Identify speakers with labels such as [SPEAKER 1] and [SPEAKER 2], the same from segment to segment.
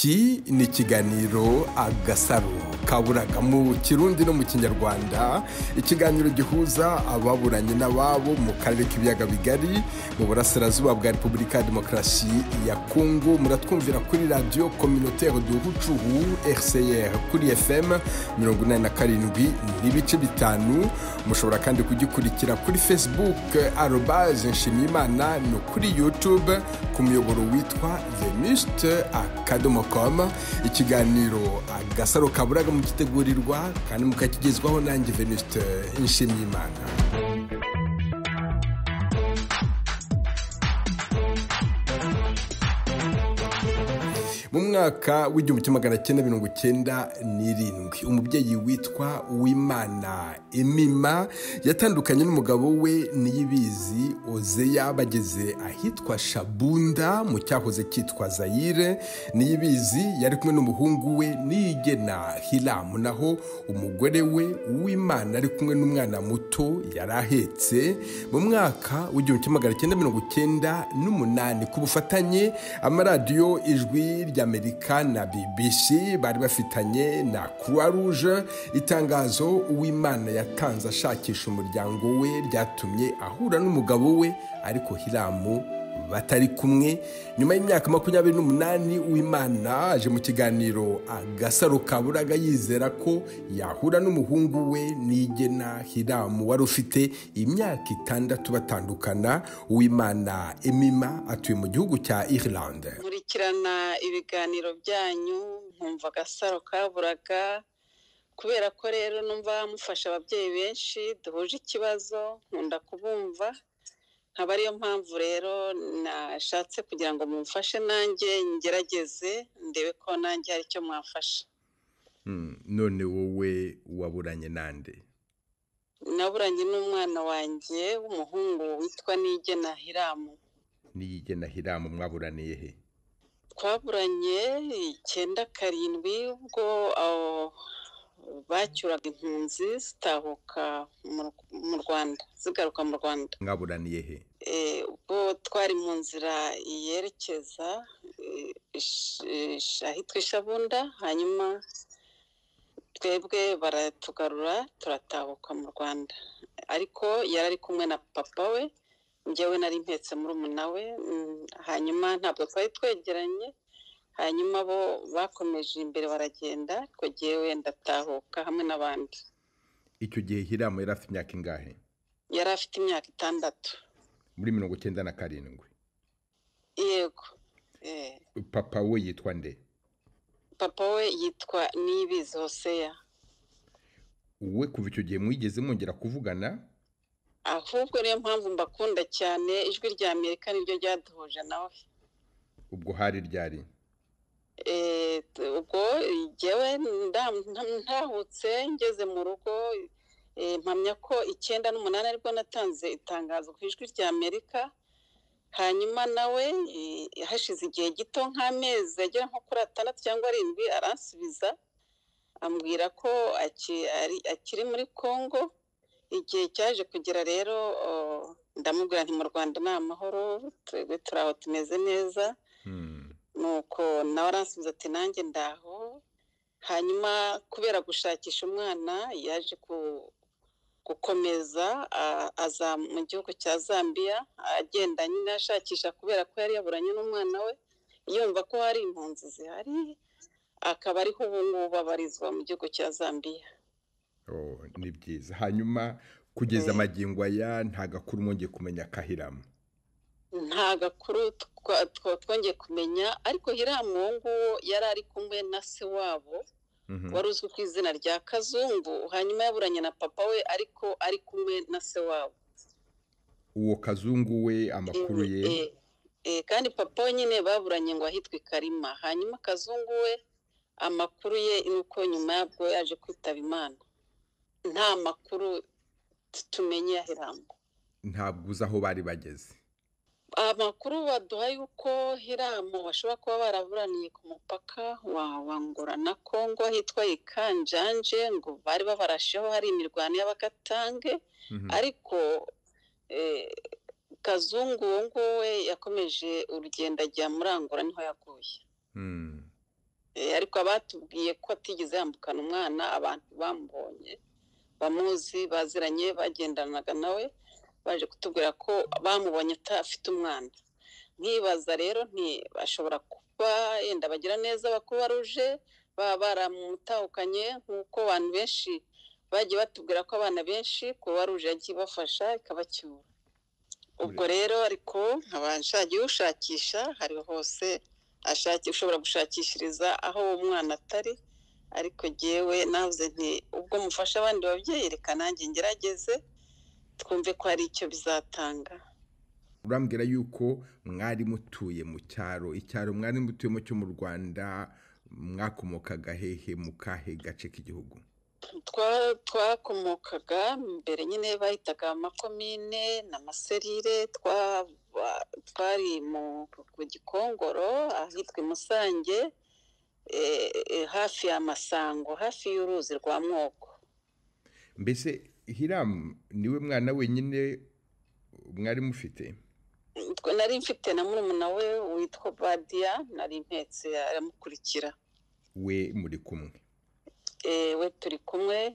[SPEAKER 1] iki ni ikiganiro Agasaro Kaburaga mu Kirundi no mu Kinyarwanda, ikiganiro gihuza ababuranye n'ababo mu karere k'ibiyaga bigari mu burasirazuba bwa Repubulika ya Demokarasi ya Kongo. Muratwumvira kuri Radio Communautaire de Rucuhu RCR kuri FM 87 n'ibice bitanu. Mushobora kandi kugikurikira kuri Facebook @Nshimiyimana no kuri YouTube ku muyoboro witwa venuste.com. Ikiganiro Agasaro Kaburaga mugitegurirwa kandi mukakigezwaho nanjye Venuste Nshimiyimana. Mu mwaka w'1997 umubyeyi witwa Uwimana Emima yatandukanye n'umugabo we Niyibizi Ozeya bageze ahitwa Shabunda mu cyahoze cyitwa Zaire. Niyibizi yari kumwe n'umuhungu we Niyigena Hiramu, naho umugore we Uwimana ari kumwe n'umwana muto yarahetse. Mu mwaka w'1998 ku bufatanye amaradiyo Ijwi Amerika na BBC bari bafitanye na Croix Rouge, itangazo Uwimana yatanze ashakisha umuryango we ryatumye ahura n'umugabo we ariko Hiramu batari kumwe. Nyuma y'imyaka 28 Uwimana aje mu kiganiro Agasaro Kaburaga yizera ko yahura n'umuhungu we Niyigena Hiramu wari ufite imyaka 6 batandukana. Uwimana Emima atuye mu gihugu cya Irlande.
[SPEAKER 2] Nkurikirana ibiganiro byanyu nkumva Agasaro Kaburaga kubera ko rero numva mufasha ababyeyi benshi duhuje ikibazo, nkunda kubumva. Nkaba ariyo mpamvu rero nashatse kugira ngo mumfashe nanjye ngerageze ndebe ko nanjye hari icyo mwafasha.
[SPEAKER 1] None wowe waburanye nande?
[SPEAKER 2] Naburanye n'umwana wanjye w'umuhungu witwa Niyigena Hiramu.
[SPEAKER 1] Niyigena Hiramu mwaburaniye he?
[SPEAKER 2] Twaburanye 97 ubwo bacyuraga impunzi zitahuka mu Rwanda, zigaruka mu Rwanda.
[SPEAKER 1] Mwaburaniye he?
[SPEAKER 2] Ubwo twari mu nzira yerekeza ahitwa Shabunda, hanyuma twebwe baratugarura turatahuka mu Rwanda, ariko yari ari kumwe na papa we, njyewe nari mpetse murumuna we. Hanyuma ntabwo twari twegeranye, hanyuma bo bakomeje imbere baragenda, ko jyewe ndatahuka hamwe n'abandi.
[SPEAKER 1] Icyo gihe Hiramu yari afite imyaka ingahe?
[SPEAKER 2] Yari afite imyaka 6.
[SPEAKER 1] Muri 97?
[SPEAKER 2] Yego.
[SPEAKER 1] Papa we yitwa nde?
[SPEAKER 2] Papa we yitwa Niyibizi Ozeya.
[SPEAKER 1] Uwe kuva icyo gihe mwigeze mwongera kuvugana?
[SPEAKER 2] Ahubwo niyo mpamvu mbakunda cyane, Ijwi rya Amerika niryo ryaduhuje nawe.
[SPEAKER 1] Ubwo hari ryari?
[SPEAKER 2] Ubwo jyewe ntahutse ngeze mu rugo, mpamya ko 98 ariko natanze itangazo ku Ijwi rya Amerika. Hanyuma nawe hashize igihe gito nk'amezi agera nko kuri 6 cyangwa 7 aransubiza ambwira ko akiri muri Kongo. Igihe cyaje kugera rero ndamubwira nti mu Rwanda ni amahoro, twebwe turaho tumeze neza. Nuko nawe aransubiza ati nanjye ndaho. Hanyuma kubera gushakisha umwana yaje gukomeza aza mu gihugu cya Zambia, agenda nyine ashakisha kubera ko yari yaburanye n'umwana we, yumva ko hari impunzi zihari, akaba ariho ubu ngubu babarizwa mu gihugu cya Zambia.
[SPEAKER 1] Ni byiza. Hanyuma kugeza amagingo aya nta gakuru mwongeye kumenya Hiramu?
[SPEAKER 2] Nta gakuru twongeye kumenya, ariko Hiramu uwo nguwo yari ari kumwe na se wabo wari uzwi ku izina rya Kazungu. Hanyuma yaburanye na papa we ariko ari kumwe na se wabo.
[SPEAKER 1] Uwo Kazungu we amakuru ye?
[SPEAKER 2] Kandi papa we nyine baburanye ngo ahitwe Karima. Hanyuma Kazungu we amakuru ye nuko nyuma yabwo yaje kwitaba Imana. Nta makuru tumenye ya Hiramu.
[SPEAKER 1] Ntabwo uzi aho bari bageze?
[SPEAKER 2] Amakuru baduha yuko Hiramu bashobora kuba baraburaniye ku mupaka wa Angola na Kongo ahitwa Ikanjanje, ngo bari babarasheho hari imirwano y'abakatange. Ariko Kazungu we yakomeje urugendo ajya muri Angola, niho yaguye. ariko abatubwiye ko atigeze yambukana umwana abantu bamubonye bamuzi baziranye bagendanaga nawe baje kutubwira ko bamubonye atafite umwana. Nkibaza rero bashobora kuba yenda bagira neza bakuba ruje baba baramutahukanye nk'uko abantu benshi bagiye batubwira ko abana benshi kuba ruje yagiye bafasha ikabacyura. Ubwo rero ariko nkabashagiye ushakisha hari hose ushobora gushakishiriza aho uwo mwana atari, ariko jyewe navuze nti ubwo mufasha abandi babyeyi reka nanjye ngerageze twumve ko hari icyo bizatanga.
[SPEAKER 1] Urambwira yuko mwari mutuye mu icyaro mwari mutuyemo cyo mu Rwanda, mwakomokaga hehe mu kahe gace k'igihugu?
[SPEAKER 2] Twakomokaga mbere nyine bahitaga amakomine n'amaserire, twari ku Gikongoro ahitwa i Musange, hafi y'Amasango, hafi y'uruzi rwa Mwogo.
[SPEAKER 1] Mbese Hiramu niwe mwana wenyine mwari mufite?
[SPEAKER 2] Nari mfite na murumuna we witwa Badia, nari mpetse aramukurikira.
[SPEAKER 1] We muri kumwe?
[SPEAKER 2] We turi kumwe.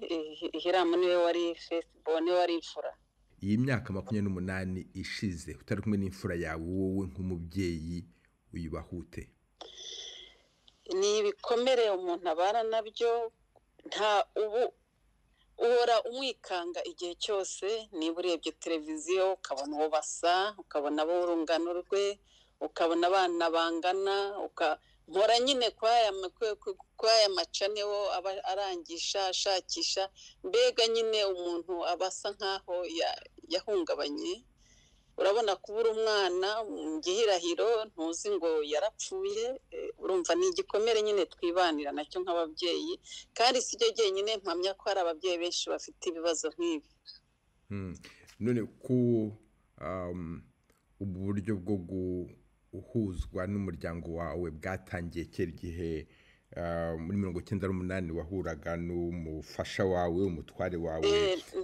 [SPEAKER 2] Hiramu niwe wari firstborn, niwe wari imfura.
[SPEAKER 1] Iyi myaka 28 ishize utari kumwe n'imfura yawe, wowe nk'umubyeyi uyibahute?
[SPEAKER 2] Ni ibikomere umuntu abana nabyo, nta uhora umwikanga igihe cyose. Niba urebye televiziyo ukabona uwo basa, ukabona abo urungano rwe, ukabona abana bangana, mpora nyine kwaya macanewo arangisha ashakisha, mbega nyine umuntu abasa nkaho yahungabanye. Urabona kubura umwana mu gihirahiro ntuzi ngo yarapfuye, urumva ni igikomere nyine twibanira nacyo nk'ababyeyi, kandi si cyo jyenyine mpamya ko hari ababyeyi benshi bafite ibibazo nk'ibi.
[SPEAKER 1] None ku uburyo bwo guhuzwa n'umuryango wawe bwatangiye kera igihe muri 1998 wahuraga n'umufasha wawe, umutware wawe?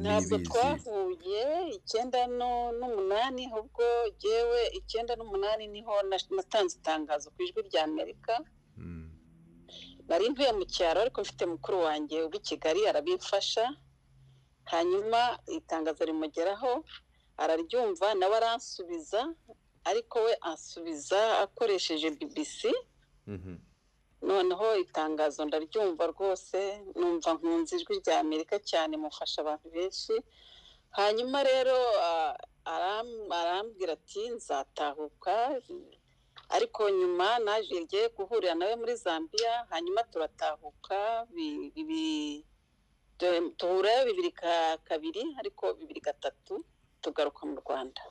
[SPEAKER 2] Ntabwo twahuye 1998, ahubwo jyewe 1998 niho natanze itangazo ku Ijwi rya Amerika. Nari ntuye mu cyaro ariko mfite mukuru wanjye ubi Kigali arabimfasha, hanyuma itangazo rimugeraho araryumva nawe aransubiza, ariko we ansubiza akoresheje BBC. Noneho itangazo ndaryumva rwose, numva nkunze Ijwi rya Amerika cyane, mufasha abantu benshi. Hanyuma rero arambwira ati nzatahuka, ariko nyuma naje ngiye guhurira nawe muri Zambia, hanyuma turatahuka tuhura 2002 ariko 2003 tugaruka mu Rwanda.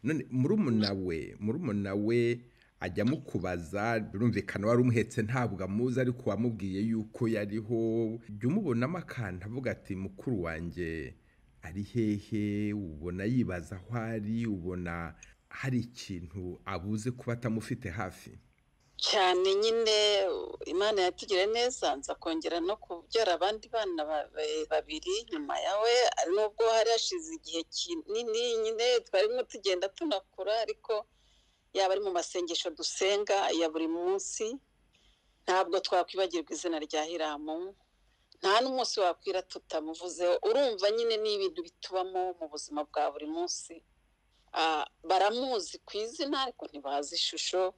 [SPEAKER 1] None murumuna we ajya mukubaza, birumvikana wari umuhetse ntabwo amuzi, ariko wamubwiye yuko yariho, jya umubonamo akantu avuga ati mukuru wanjye ari hehe? Ubona yibaza aho ari? Ubona hari ikintu abuze kuba atamufite hafi?
[SPEAKER 2] Cyane nyine Imana yatugire neza, nza kongera no kubyara abandi bana babiri nyuma yawe, nubwo hari hashize igihe kinini nyine twarimo tugenda tunakura, ariko yaba ari mu masengesho dusenga ya buri munsi, ntabwo twakwibagirwa izina rya Hiramu. Nta n'umunsi wakwira tutamuvuzeho. Urumva nyine ni ibintu bitubamo mu buzima bwa buri munsi. Baramuzi ku izina ariko ntibazi ishusho,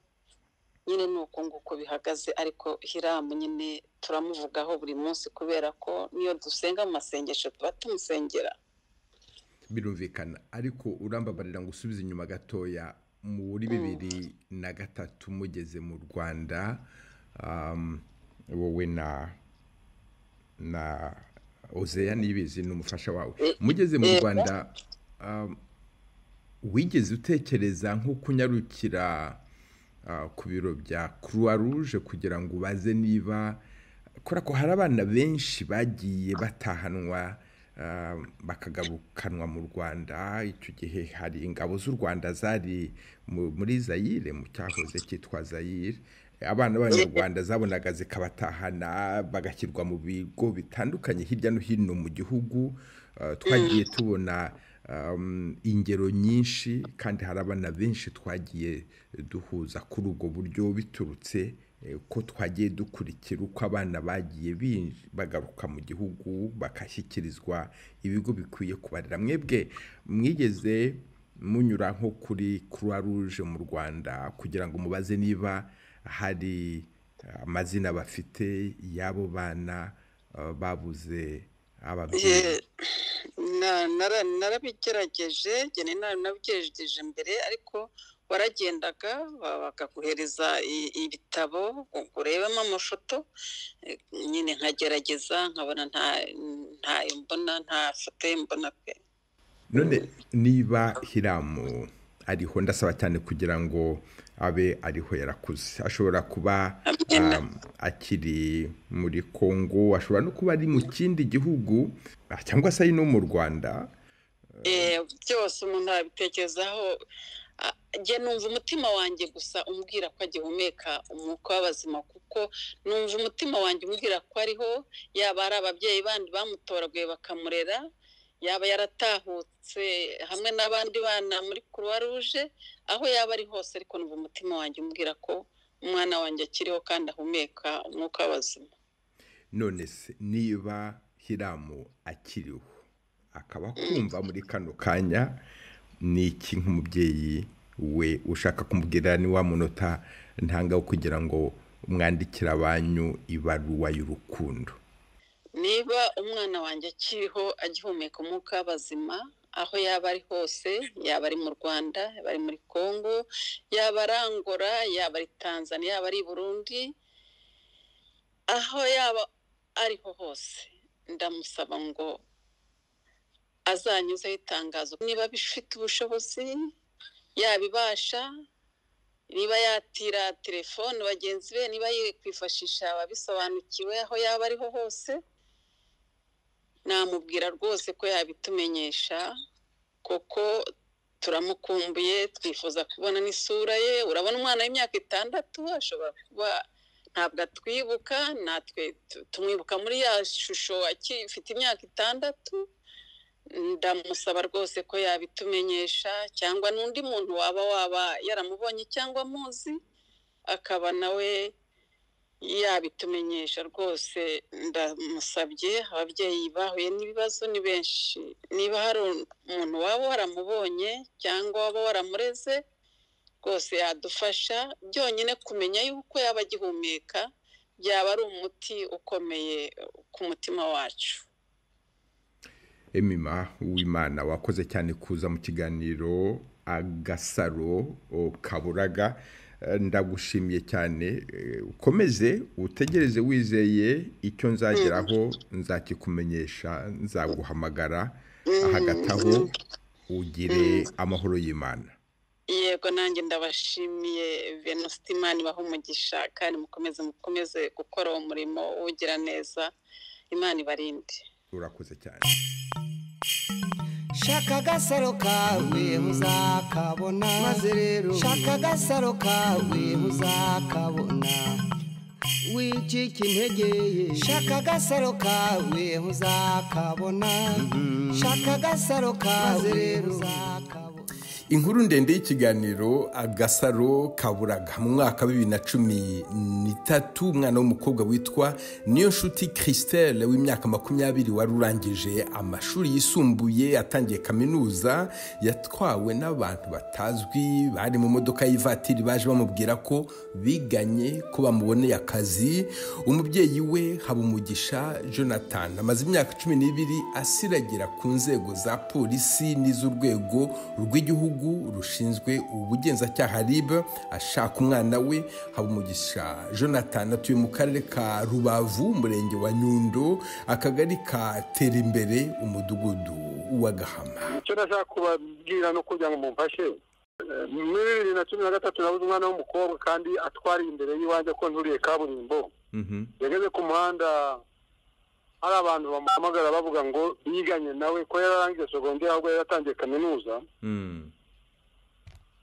[SPEAKER 2] nyine nuko nguko bihagaze. Ariko Hiramu nyine turamuvugaho buri munsi kubera ko niyo dusenga mu masengesho tuba tumusengera.
[SPEAKER 1] Birumvikana. Ariko urambabarira ngo usubize inyuma gatoya, muri 2003 mugeze mu Rwanda, wowe na Ozeya nibizi n'umufasha wawe, mugeze mu Rwanda, wigeze utekereza nko kunyarukira ku biro bya Croix Rouge kugira ngo ubaze niba, kora ko hari abana benshi bagiye batahanwa bakagarukanwa mu Rwanda? Icyo gihe hari ingabo z'u Rwanda zari muri Zaire, mu cyahoze cyitwa Zaire. Abana b'Abanyarwanda zabonaga zikabatahana bagashyirwa mu bigo bitandukanye hirya no hino mu gihugu. Twagiye tubona ingero nyinshi, kandi hari abana benshi twagiye duhuza kuri ubwo buryo biturutse ko twagiye dukurikira uko abana bagiye bagaruka mu gihugu bakashyikirizwa ibigo bikwiye kubarera. Mwebwe mwigeze munyura nko kuri Croix Rouge mu Rwanda kugira ngo mubaze niba hari amazina bafite y'abo bana babuze ababyeyi?
[SPEAKER 2] narabigerageje gene nabigerageje mbere, ariko waragendaga bakaguhereza ibitabo urebamo amafoto, nyine nkagerageza nkabona ntayo mbona, nta foto mbona pe.
[SPEAKER 1] None niba Hiramu ariho, ndasaba cyane kugira ngo abe ariho yarakuze. Ashobora kuba akiri muri Kongo, ashobora no kuba ari mu kindi gihugu, cyangwa se ari no mu Rwanda.
[SPEAKER 2] Byose umuntu arabitekerezaho. Njye numva umutima wanjye gusa umbwira ko agihumeka umwuka w'abazima, kuko numva umutima wanjye umbwira ko ariho, yaba ari ababyeyi bandi bamutoraguye bakamurera, yaba yaratahutse hamwe n'abandi bana muri Croix Rouge, aho yaba ari hose, ariko numva umutima wanjye umbwira ko umwana wanjye akiriho kandi ahumeka umwuka w'abazima.
[SPEAKER 1] None se niba Hiramu akiriho akaba kumva muri kano kanya, ni iki nk'umubyeyi we ushaka kumubwira? Ni wa munota ntanga kugira ngo umwandikira abanyu ibaruwa y'urukundo.
[SPEAKER 2] Niba umwana wanjye akiriho agihumeka umwuka w'abazima, aho yaba ari hose, yaba ari mu Rwanda, yaba ari muri Kongo, yaba ari Angola, yaba ari Tanzania, yaba ari Burundi, aho yaba ariho hose, ndamusaba ngo azanyuzeho itangazo niba bifite ubushobozi, yabibasha, niba yatira telefone bagenzi be, niba yikwifashisha ababisobanukiwe, aho yaba ariho hose, namubwira rwose ko yabitumenyesha, kuko turamukumbuye, twifuza kubona n'isura ye. Urabona umwana w'imyaka 6 ashobora kuba ntabwo atwibuka, natwe tumwibuka muri ya shusho akifite imyaka 6. Ndamusaba rwose ko yabitumenyesha, cyangwa n'undi muntu waba yaramubonye cyangwa muzi, akaba nawe yabitumenyesha. Rwose ndamusabye, ababyeyi bahuye n'ibibazo ni benshi, niba hari umuntu waba waramubonye cyangwa waba waramureze, rwose yadufasha. Byonyine kumenya yuko yaba agihumeka byaba ari umuti ukomeye ku mutima wacu.
[SPEAKER 1] Emima Uwimana, wakoze cyane kuza mu kiganiro Agasaro Kaburaga. Ndagushimiye cyane, ukomeze utegereze wizeye, icyo nzageraho nzakikumenyesha, nzaguhamagara. Hagati aho ugire amahoro y'Imana.
[SPEAKER 2] Yego, nanjye ndabashimiye Venuste, Imana ibahe umugisha, kandi mukomeze gukora uwo murimo ugira neza. Imana ibarinde.
[SPEAKER 1] Urakoze cyane.
[SPEAKER 3] Shaka agasaro kawe muzakabona, maze rero shaka agasaro kawe muzakabona, wicika intege. Shaka agasaro kawe muzakabona, shaka agasaro kawe muzakabona.
[SPEAKER 1] Inkuru ndende y'ikiganiro Agasaro Kaburaga. Mu mwaka wa 2013 umwana w'umukobwa witwa Niyonshuti Christelle w'imyaka 20 wari urangije amashuri yisumbuye atangiye kaminuza, yatwawe n'abantu batazwi bari mu modoka y'ivatiri, baje bamubwira ko biganye ko bamuboneye akazi. Umubyeyi we Habumugisha Jonathan amaze imyaka 12 asiragira ku nzego za polisi n'iz'urwego rw'igihugu rushinzwe ubugenzacyaha RIB ashaka umwana we. Habumugisha Jonathan atuye mu karere ka Rubavu, umurenge wa Nyundo, akagari ka Terimbere, umudugudu wa Gahama.
[SPEAKER 4] Icyo nashaka kubabwira no kugira ngo mumfashe, muri 2013 nabuze umwana w'umukobwa kandi atwariye imbere y'iwanjye ko nturiye kaburimbo. Yageze ku muhanda, hari abantu bamuhamagara bavuga ngo biganye nawe ko yararangije secondaire ahubwo yaratangiye kaminuza.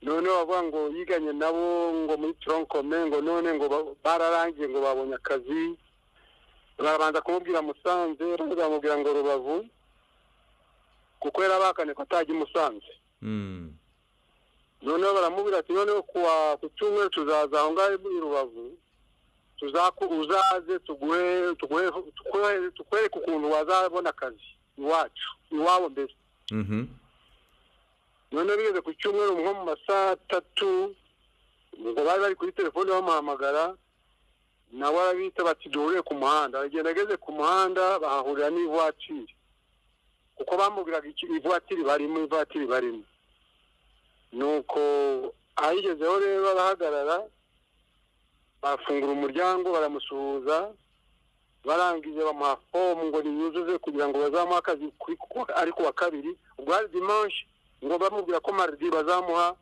[SPEAKER 4] None bavuga ngo yiganye nabo ngo muri Troncome, ngo none ngo bararangiye ngo babonye akazi. Barabanza kumubwira Musanze, baramubwira ngo Rubavu, kuko yarabakane ko ataje Musanze. None baramubwira ati none ku cyumweru tuzaza aho ngaho muri Rubavu, uzaze tukwereke ukuntu wazabona akazi iwacu iwabo mbese. None bigeze ku cyumweru nko mu masaha 3 ngo bari kuri telefone bamuhamagara nawe arabita bati duhure ku muhanda. Agenda ageze ku muhanda bahahurira n'ivoiture kuko bamubwiraga ivoiture barimo. Nuko ayigezeho rero barahagarara bafungura umuryango baramusuhuza barangije bamuha fomu ngo niyuzuze kugira ngo bazamuha akazi ariko wa kabiri ubwo ari dimanche ngo bamubwira ko mardi bazamuha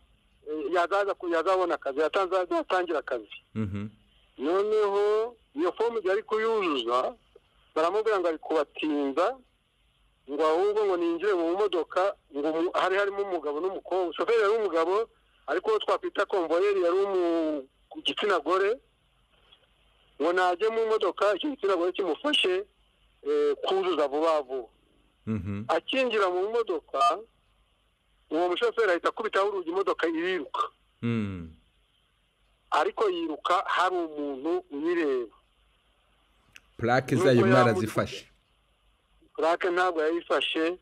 [SPEAKER 4] yazabona akazi yatangira akazi. Noneho iyo fomu yari kuyuzuza baramubwira ngo ari kubatinza ngo ahubwo ngo ninjire mu modoka ngo harimo umugabo n'umukobwa. Shoferi yari umugabo ariko twakwita convoyeur yari igitsina gore ngo najye mu modoka igitsina gore kimufashe kuzuza vuba vuba. Akinjira mu modoka uwo mushoferi ahita akubitaho urugi imodoka iriruka. Ariko yiruka hari umuntu uyireba.
[SPEAKER 1] Plaque zayo mwarazifashe?
[SPEAKER 4] Plaque ntabwo yayifashe.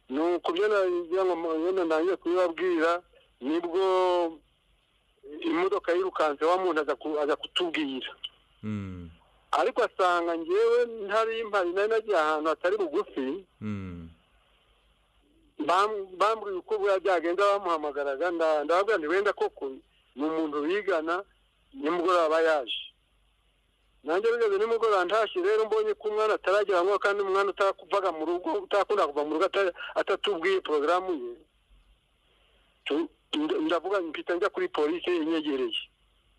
[SPEAKER 4] Nuko byo nangiye kubibabwira nibwo imodoka yirukanze wa muntu aza kutubwira. Ariko asanga ngewe ntari impari nagiye ahantu atari bugufi. Bambwiye uko byagenda bamuhamagaraga ndababwira nti wenda koko ni umuntu bigana nimugoroba yaje. Nanjye bigeze nimugoroba ntashye rero mbonye ko umwana ataragera ngo kandi umwana utakuvaga mu rugo utakunda kuva mu rugo atatubwiye porogaramu ye. Ndavuga mpita njya kuri polisi inyegereye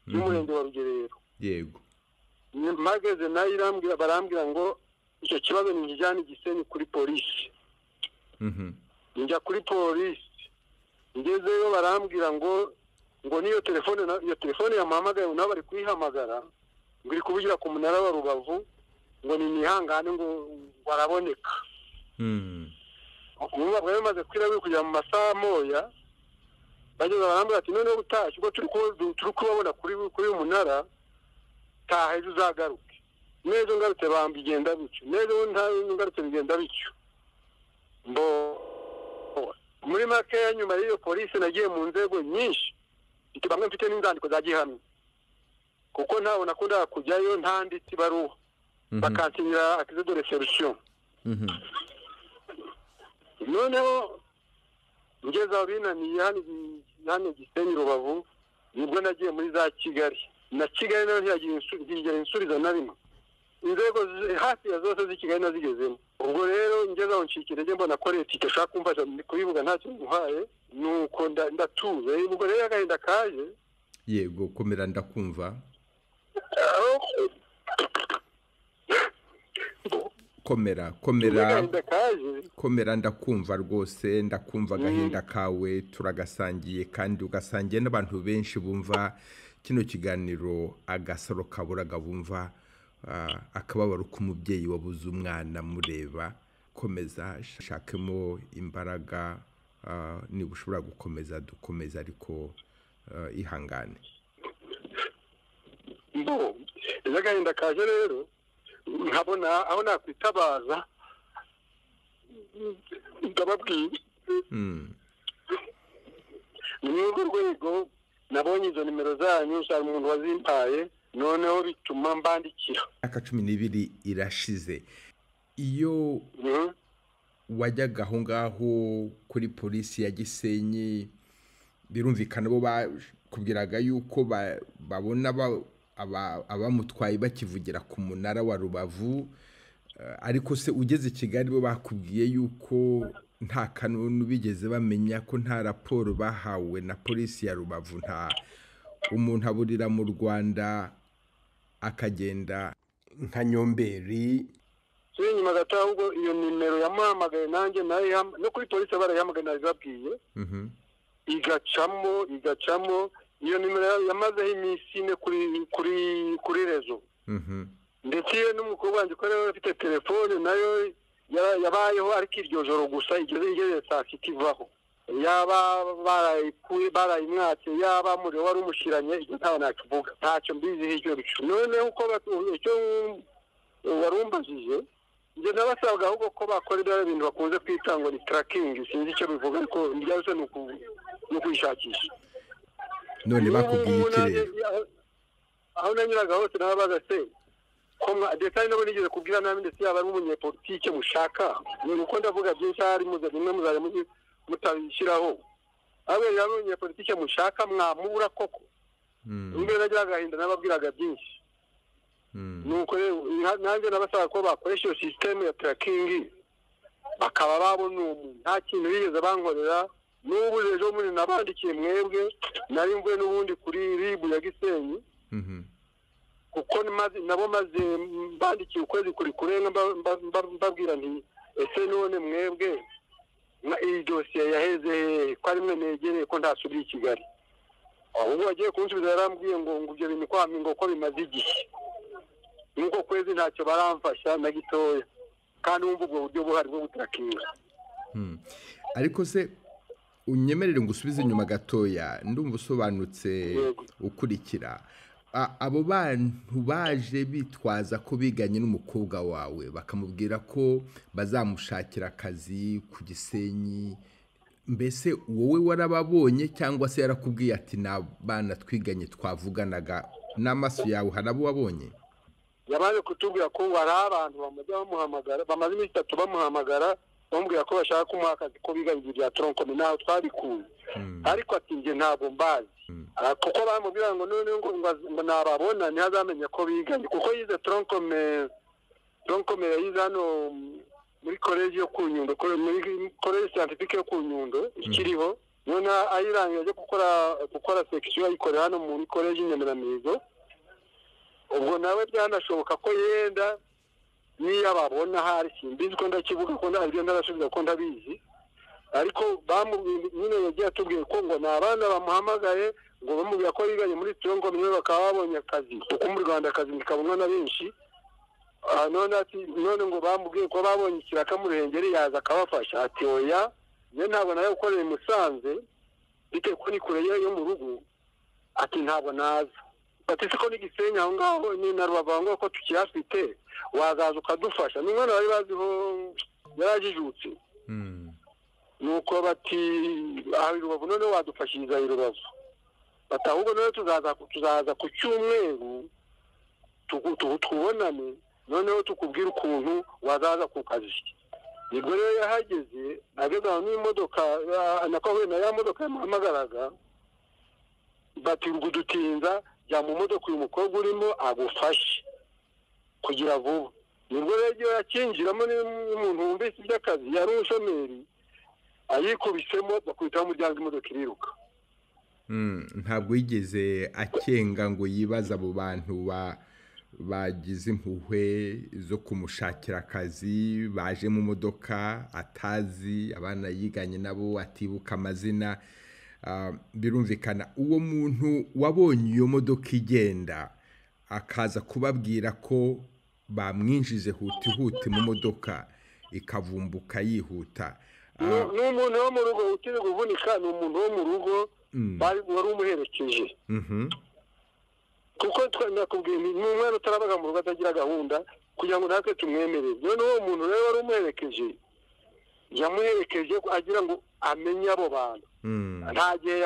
[SPEAKER 4] y'umurenge wa Rugerero.
[SPEAKER 1] Yego.
[SPEAKER 4] Mageze nayo barambwira ngo icyo kibazo ni njyana Gisenyi kuri polisi. Njya kuri polisi ngezeyo barambwira ngo niyo telefone yamuhamagaye nabo bari kuyihamagara ngo iri kuvugira ku munara wa Rubavu ngo ni nihangane ngo baraboneka. Ubu bamaze kwira kujya mu masaha moya bageze barambwira ati noneho utashye ubwo turi kubabona kuri uyu munara taha ejo uzagaruke. Nejo ngarutse bambigenda bityo nejo ngarutse bigenda bityo muri make nyuma y'iyo polisi nagiye mu nzego nyinshi bamwe mfite n'inzandiko za gihamya kuko ntawe nakunda kujyayo ntanditse ibaruwa bakansinyira accès de resolution. Noneho ngeze aho binaniye hano Gisenyi Rubavu nibwo nagiye muri za Kigali na Kigali nayo ntiyagira insubizo na rimwe. Inzego hafi ya zose z'i Kigali nazigezemo. Ubwo rero ngeze aho ncikirege mbona ko leta itashaka kumfasha kubivuga ntacyo muhaye nuko ndatuze. Ubwo rero agahinda kaje.
[SPEAKER 1] Yego komera ndakumva. Komera ndakumva rwose ndakumva agahinda kawe turagasangiye kandi ugasangiye n'abantu benshi bumva kino kiganiro agasaro kaburaga bumva akababaro k'umubyeyi wabuze umwana mureba. Komeza shakemo imbaraga niba ushobora gukomeza dukomeza ariko ihangane.
[SPEAKER 4] Agahinda kaje rero nkabona aho nakwitabaza ndababwira ni urwo rwego nabonye izo nimero zanyu cyane umuntu wazimpaye noneho bituma mbandikira.
[SPEAKER 1] Aka 12 irashize iyo wajyaga aho ngaho kuri polisi ya Gisenyi birumvikana bo bakubwiraga yuko babona abamutwaye bakivugira ku munara wa Rubavu ariko se ugeze i Kigali bo bakubwiye yuko nta kanunu bigeze bamenya ko nta raporo bahawe na polisi ya Rubavu nta umuntu aburira mu Rwanda akagenda nka Nyomberi.
[SPEAKER 4] Nyuma gato ahubwo iyo nimero yamuhamagaye nanjye nayo no kuri polisi barayihamagaye nabibabwiye igacamo iyo nimero yamazeho iminsi ine kuri rezo. Ndetse n'umukobwa wanjye ko rero afite telefone nayo yabayeho ariko iryo joro gusa igeze saa 6 ivaho. yaba barayimwatse yaba muri wari umushiranye ibyo ntawe nakivuga ntacyo mbiziho icyo bicu noneho uko icyo warumbajije njye nabasabwa ahubwo ko bakorera ibintu bakunze kwita ngo ni tracking sinzi icyo bivuga ariko byose ni ukwishakisha
[SPEAKER 1] none bakubwiye ikirere
[SPEAKER 4] aho nanyuraga hose nababaza se ko ndetse nabo nigeze kubwira nabi ndetse yaba ari umunyepolitike mushaka ni uko ndavuga byinshi hari muzajya muzajya mutabishyiraho aho yari umunyepolitike mushaka mwamura koko imbere nagira agahinda nababwiraga byinshi nuko nanjye nabasaba ko bakoresha iyo system ya tracking bakaba babona umuntu nta kintu bigeze bankorera n'ubu ejo muri nabandikiye mwebwe nari mvuye n'ubundi kuri ribu ya Gisenyi kuko nabo maze mbandikiye ukwezi kuri kurenga mbabwira nti ese none mwebwe iyi dosiye yaheze ko ari mwe negereye ko ntasubiye i Kigali ahubwo bagiye kunsubiza yarambwiye ngo ibyo bintu ngo ko bimaze igihe nuko kwezi ntacyo baramfasha na gitoya kandi wumva ubwo buryo buhari bwo gutarakinga
[SPEAKER 1] ariko se unyemerere ngo usubize inyuma gatoya ndumva usobanutse ukurikira abo bantu baje bitwaza ko biganye n'umukobwa wawe bakamubwira ko bazamushakira akazi ku Gisenyi mbese wowe warababonye cyangwa se yarakubwiye ati n'abana twiganye twavuganaga n'amaso yawe harabo wabonye
[SPEAKER 4] yabaje kutubwira ko hari abantu bamaze bamuhamagara bamaze iminsi 3 bamuhamagara bamubwira ko bashaka kumuha akazi ko biganye ibya tronkome naho twabikuye ariko ati nge ntabwo mbazi kuko bamubwira ngo none ngo nababona ntazamenye ko biganye kuko yize tronkome yize hano muri college yo ku Nyundo muri college scientifique yo ku Nyundo ikiriho none ayirangiye yo gukora section ayikorera hano muri college Nyamiramigo ubwo nawe byanashoboka ko yenda niyo babona hari simbizi ko ndakivuga ko ntabyo ndarasubiza ko ndabizi ariko nyine yagiye atubwiye ko ngo nabana bamuhamagaye ngo bamubwira ko biganye muri Tongo niwe bakaba babonye akazi kuko mu Rwanda akazi nikabonwa na benshi none ngo bamubwiye ko babonye ikiraka mu Ruhengeri yaza akabafasha ati oya ye ntabwo nayo gukorera Musanze bite ko ni kure yo mu rugo ati ntabwo naza ati siko ni Gisenyi aho ngaho ni na Rubavu ko tukiyafite wazaza ukadufasha ni mwana bari baziho yarajijutse nuko bati aho Rubavu none wadufashiriza Rubavu batahubwo none tuzaza ku cyumweru tubonane noneho tukubwira ukuntu wazaza ku kazi nibwo rero yahageze ageze n'imodoka nako na ya modoka yamuhamagaraga bati ugudutinza jya mu modoka uyu mukobwa urimo agufashe kugira vuba nibwo rero yakinjiramo n'umuntu wumvise iby'akazi yari umushomeri ayikubisemo bakubitaho umuryango imodoka iriruka
[SPEAKER 1] ntabwo yigeze akenga ngo yibaza abo bantu bagize impuhwe zo kumushakira akazi baje mu modoka atazi abana yiganye nabo atibuka amazina birumvikana uwo muntu wabonye iyo modoka igenda akaza kubabwira ko bamwinjize huti mu modoka ikavumbuka yihuta
[SPEAKER 4] ni umuntu wo mu rugo utiri kuvunika ni umuntu wo mu rugo wari umuherekeje kuko twakubwiye ni umwana utarabaga mu rugo atagira gahunda kugira ngo natwe tumwemerere none uwo muntu rero wari umuherekeje yamuherekeje agira ngo amenye abo bantu nta gihe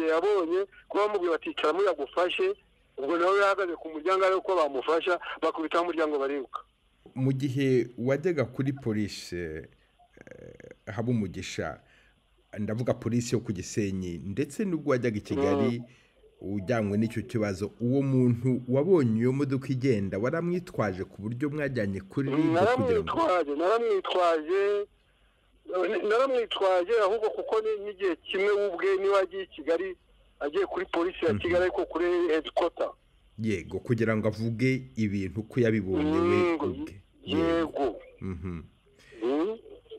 [SPEAKER 4] yabonye kuba bamubwiye baticara muyagufashe ubwo nawe yahagaze ku muryango ariko ko bamufasha bakubitaho umuryango bariruka
[SPEAKER 1] mu gihe wajyaga kuri polisi haba umugisha ndavuga polisi yo ku Gisenyi ndetse n'ubwo wajyaga i Kigali ujyanywe n'icyo kibazo uwo muntu wabonye iyo modoka igenda waramwitwaje ku buryo mwajyanye kuri
[SPEAKER 4] naramwitwaje ahubwo kuko n'igihe kimwe ubwe niba agiye i Kigali agiye kuri polisi ya Kigali ariko kuri headquarter
[SPEAKER 1] yego kugira ngo avuge ibintu ko yabibonye we ubwe
[SPEAKER 4] yego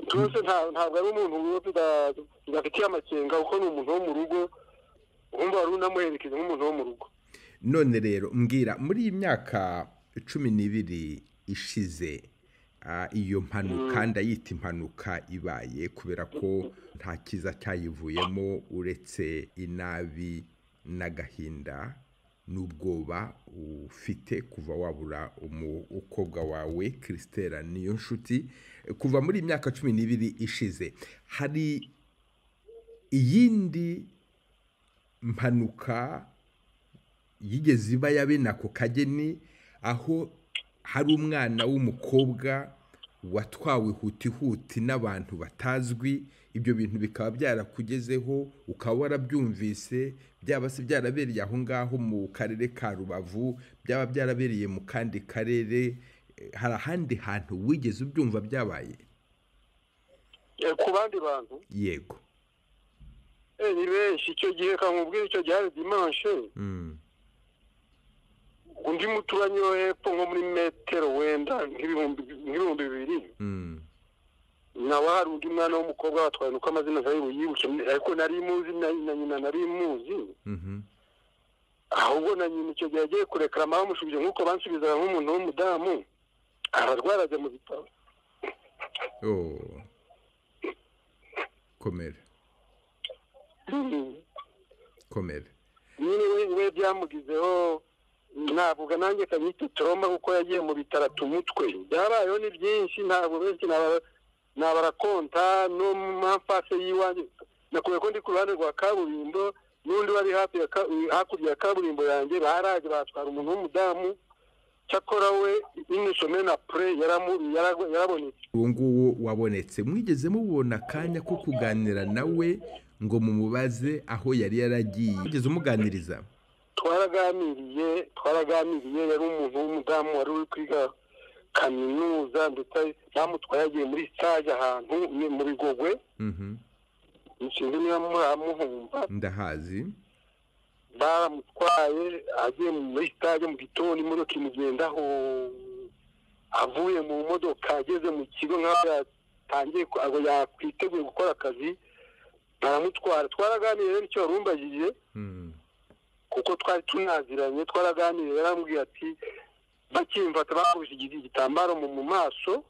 [SPEAKER 4] twese ntabwo ari umuntu tudafitiye amakenga kuko ni umuntu wo mu rugo wumva wari unamuherekeje nk'umuntu wo mu rugo
[SPEAKER 1] none rero mbwira muri iyi myaka 12 ishize iyo mpanuka ndayita impanuka ibaye kubera ko nta kiza cyayivuyemo uretse inabi n'agahinda n'ubwoba ufite kuva wabura umukobwa wawe Christella Niyonshuti kuva muri imyaka 12 ishize. Hari iyindi mpanuka yigeze iba yabe nako Kageni aho hari umwana w'umukobwa watwawe huti n'abantu batazwi, ibyo bintu bikaba byarakugezeho ukaba warabyumvise, byaba se byarabereye aho ngaho mu karere ka Rubavu, byaba byarabereye mu kandi karere, hari ahandi hantu wigeze ubyumva byabaye
[SPEAKER 4] ku bandi bantu?
[SPEAKER 1] Yego.
[SPEAKER 4] Ni benshi. Icyo gihe kamubwira icyo gihe dimanche undi muturanyi wo hepfo nko muri metero wenda nk'ibihumbi 200 nawe hari undi mwana w'umukobwa watwaye nuko amazina ntayibuke ariko nari muzi na nyina nari muzi ahubwo na nyina icyo gihe yagiye kureklama bamushubije nk'uko bansubizaga nk'umuntu w'umudamu ararwaraje mu bitaro.
[SPEAKER 1] Komera
[SPEAKER 4] nyine we byamugizeho navuga nanjye kanyita trauma kuko yagiye mu bitaro tumutwe byabayeho ni byinshi ntabwo benshi nabarakonta no mafase yiwanje nakuye ko ndi ku ruhande rwa kaburimbo n'undi wari hakurya ya kaburimbo yanjye baraje batwara umuntu w'umudamu cyakora we inisomena après yarabonetse.
[SPEAKER 1] Uwo nguwo wabonetse mwigeze mubona akanya ko kuganira nawe ngo mumubaze aho yari yaragiye? Ugeze umuganiriza?
[SPEAKER 4] Twaraganiriye yari umuntu w'umudamu wari uri kwiga kaminuza ndetse bamutwaye yagiye muri stage ahantu mu Bigogwe. Nshinzwe niba muhumva
[SPEAKER 1] ndahazi.
[SPEAKER 4] Baramutwaye agiye muri stage mu gitondo imodoka imugendaho avuye mu modoka ageze mu kigo nk'aho yatangiye ago yakwiteguye gukora akazi baramutwara. Twaraganiriye n'icyo warumbajije kuko twari tunaziranye. Twaraganiriye yarambwiye ati bakimfata bakubise igitambaro mu maso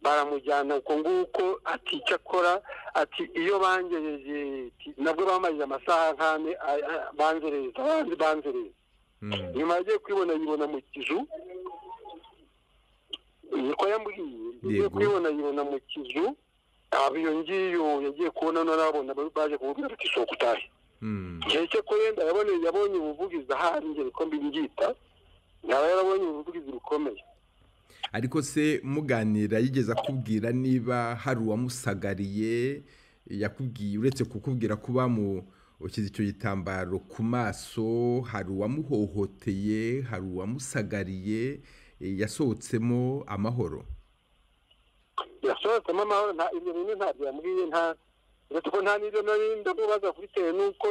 [SPEAKER 4] baramujyana uko nguko ati cyakora ati iyo bangejeje nabwo bamaze amasaha nkane banzereza nyuma yagiye yibona mu kizu niko yambwiye kwibona yibona mu kizu abiyo ngiyo yagiye kubona n'abona baje kumubwira ati sohoka utahe. Cyeke ko yenda yabonye ubuvugizi ahari ngere ko mbingita nawe yarabonye ubuvugizi bukomeye.
[SPEAKER 1] Ariko se muganira yigeze akubwira niba hari uwamusagariye? Yakubwiye uretse kukubwira kuba ukize icyo gitambaro ku maso, hari uwamuhohoteye, hari uwamusagariye? Yasohotsemo amahoro?
[SPEAKER 4] Yasohotsemo amahoro. Ibyo bintu ntabyo yambwiye, ko nta n'ibyo nari ndamubaza kubitewe n'uko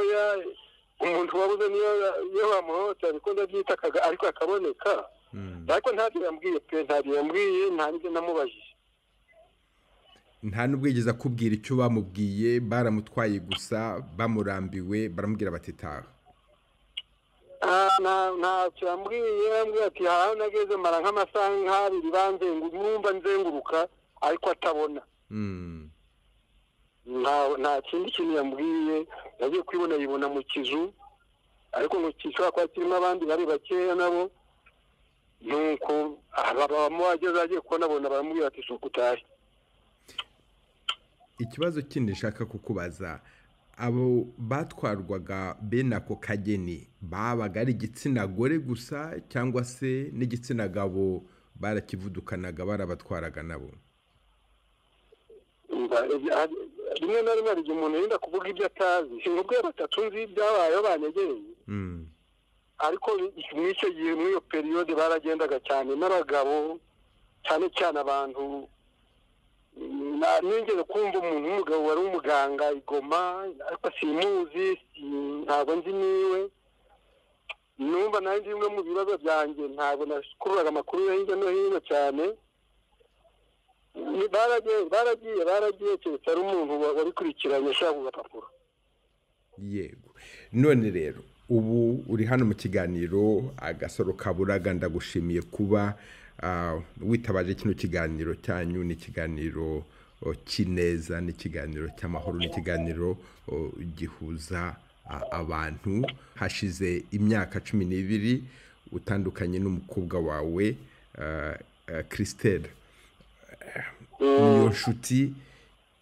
[SPEAKER 4] umuntu wabuze niyo bamuhohoteye ariko ndabyitakaga ariko akaboneka. Ariko ntabyo yambwiye pe, ntabyo yambwiye, nta n'ibyo namubajije.
[SPEAKER 1] Nta nubwo yigeze akubwira icyo bamubwiye? Baramutwaye gusa bamurambiwe baramubwira bati taha?
[SPEAKER 4] Ntacyo yambwiye ati haraho nageze mara nk'amasaha nk'abiri numva nzenguruka ariko atabona. Nta kindi kintu yambwiye. Yagiye kwibona yibona mu kizu ariko ngo kishobora kuba kirimo abandi bari bakeya nabo nuko abamwageze agiye kubona baramubwira ati sohoka utahe.
[SPEAKER 1] Ikibazo kindi nshaka kukubaza, abo batwarwaga bene ako Kageni babaga ari igitsina gore gusa cyangwa se n'igitsina gabo barakivudukanaga barabatwaraga nabo? Rimwe na rimwe hari igihe umuntu yenda kuvuga ibyo atazi. Sinubwo batatu nzi ibyabayeho banyegereye ariko muri icyo gihe muri iyo periyode baragendaga cyane n'abagabo cyane cyane abantu. Nigeze kumva umuntu w'umugabo wari umuganga Igoma ariko simuzi, ntabwo nzi niwe. Numva nanjye bimwe mu bibazo byanjye ntabwo nakururaga amakuru hirya no hino cyane. Baragiye keretse ari umuntu wabikurikiranye ashaka kugapapuro. Yego. None rero ubu uri hano mu kiganiro Agasaro Kaburaga, ndagushimiye kuba witabaje kino kiganiro cyanyu, ni ikiganiro kineza, ni ikiganiro cy'amahoro, ni ikiganiro gihuza abantu. Hashize imyaka 12 utandukanye n'umukobwa wawe Christelle. Niyo nshuti,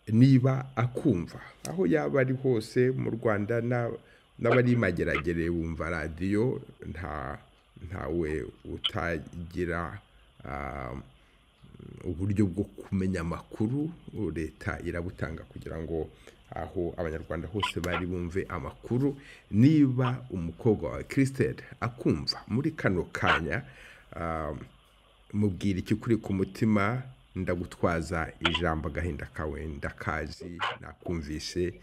[SPEAKER 1] niba akumva aho yaba ari hose mu Rwanda n'abari mageragere wumva radio, ntawe utagira uburyo bwo kumenya amakuru, leta irabutanga kugira ngo aho abanyarwanda hose bari bumve amakuru. Niba umukobwa wa Christelle akumva muri kano kanya, mubwira iki kuri ku mutima. Ndagutwaza ijambo agahinda kawe ndakazi, nakumvise,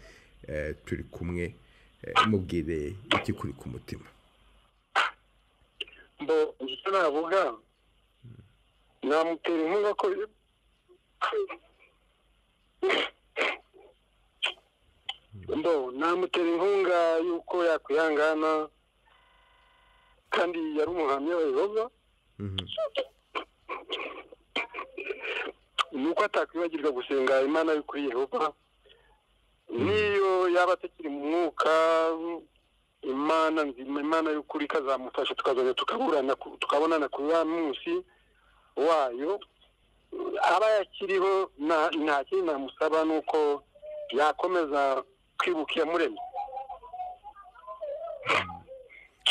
[SPEAKER 1] turi kumwe, mubwire iki kuri ku mutima.
[SPEAKER 4] Mbo icyo navuga, namutera inkunga ko namutera inkunga yuko yakwihangana, kandi yari umuhamya wa Yehova. Nuko atakwibagirwa gusenga Imana y'ukuri Yehova. Niyo yaba atakiri mu mwuka, Imana nzima, Imana y'ukuri kazamufasha, tukazongera tukabonana kuri wa munsi wayo. Aba yakiriho, nta kindi namusaba nuko yakomeza kwibuka iyamuremye.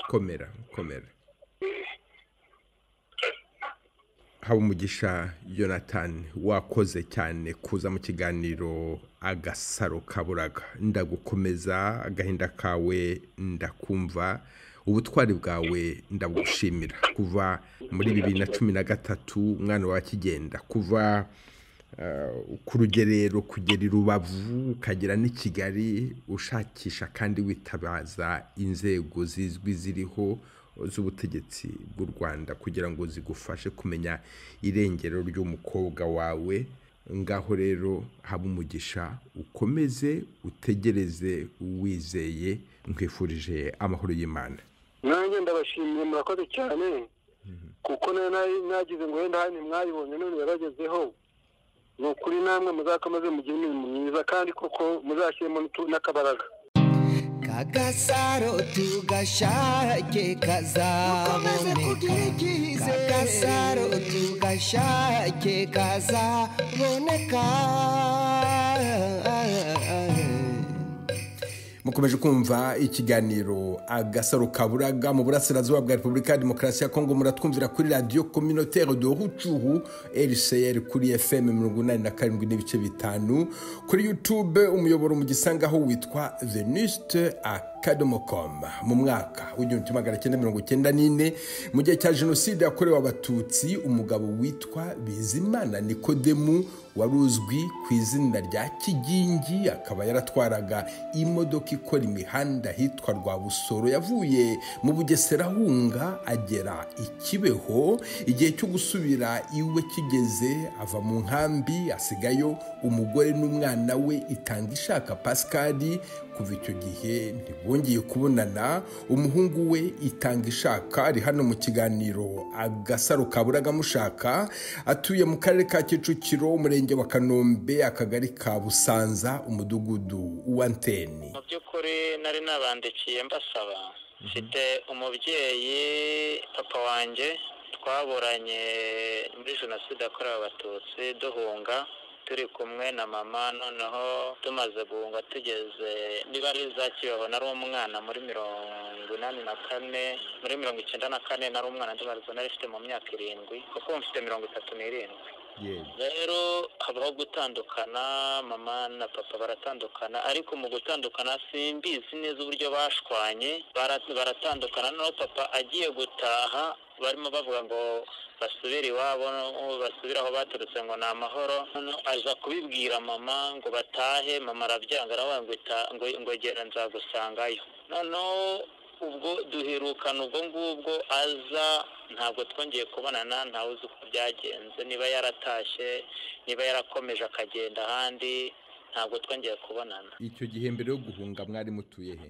[SPEAKER 1] Komera. Habumugisha Jonathan, wakoze cyane kuza mu kiganiro Agasaro Kaburaga. Ndagukomeza, agahinda kawe ndakumva, ubutwari bwawe ndabushimira. Kuva muri 2013 umwana wa kigenda, kuva ku rugerero kugera i Rubavu ukagera n'i Kigali, ushakisha kandi witabaza inzego zizwi ziriho z'ubutegetsi bw'u Rwanda kugira ngo zigufashe kumenya irengero ry'umukobwa wawe. Ngaho rero Habumugisha, ukomeze utegereze wizeye. Nkwifurije amahoro y'Imana.
[SPEAKER 4] Nanjye ndabashimiye, murakoze cyane, kuko nagize ngo wenda hano mwayibonye none yabagezeho. Nukuri namwe muzakomeze mugire imirimo myiza, kandi koko muzashyiremo n'akabaraga.
[SPEAKER 3] Kagasaro tugashake kazaboneka, Kagasaro tugashake kazaboneka.
[SPEAKER 1] Mukomeje kumva ikiganiro Agasaro Kaburaga mu burasirazuba bwa Repubulika ya Demokarasi ya Kongo. Muratwumvira kuri Radio Communautaire de Ruchuru RCR kuri FM 87.5, kuri YouTube umuyoboro mu gisangaho witwa Venuste Akadomocom. Mu mwaka w'1994 mu gihe cya Jenoside yakorewe Abatutsi, umugabo witwa Bizimana Nikodemu waruzwi ku izina rya Kigingi, akaba yaratwaraga imodoka ikora imihanda hitwa Rwabusoro, yavuye mu Bugesera hunga agera ikibeho. Igihe cyo gusubira iwe kigeze, ava mu nkambi, asigayo umugore n'umwana we Itangishaka Pascal. Kuva icyo gihe ntibongeye kubonana. Umuhungu we Itangishaka ari hano mu kiganiro Agasaro Kaburaga mushaka, atuye mu karere ka Kicukiro, umurenge wa Kanombe, akagari ka Busanza, umudugudu wa Nteni.
[SPEAKER 5] Mu by'ukuri nari nabandikiye mbasaba, mfite umubyeyi papa wanjye twaburanye muri Jenoside yakorewe Abatutsi duhunga, turi kumwe na mama. Noneho tumaze guhunga tugeze niba ari za Kibeho, nari umwana muri 1984, muri 1994 nari umwana, ndibaza nari mfite mu myaka 7, kuko mfite 37. Rero habaho gutandukana, mama na papa baratandukana, ariko mu gutandukana simbizi neza uburyo bashwanye. Baratandukana, no papa agiye gutaha barimo bavuga ngo basubire iwabo, basubire aho baturutse ngo ni amahoro. Aza kubibwira mama ngo batahe, mama arabyanga, aravuga ngo gera nzagusangayo. Noneho ubwo duherukana ubwo ngubwo aza, ntabwo twongeye kubonana, ntawe uzi uko byagenze, niba yaratashye, niba yarakomeje akagenda ahandi, ntabwo twongeye kubonana.
[SPEAKER 1] Icyo gihe mbere yo guhunga mwari mutuye he?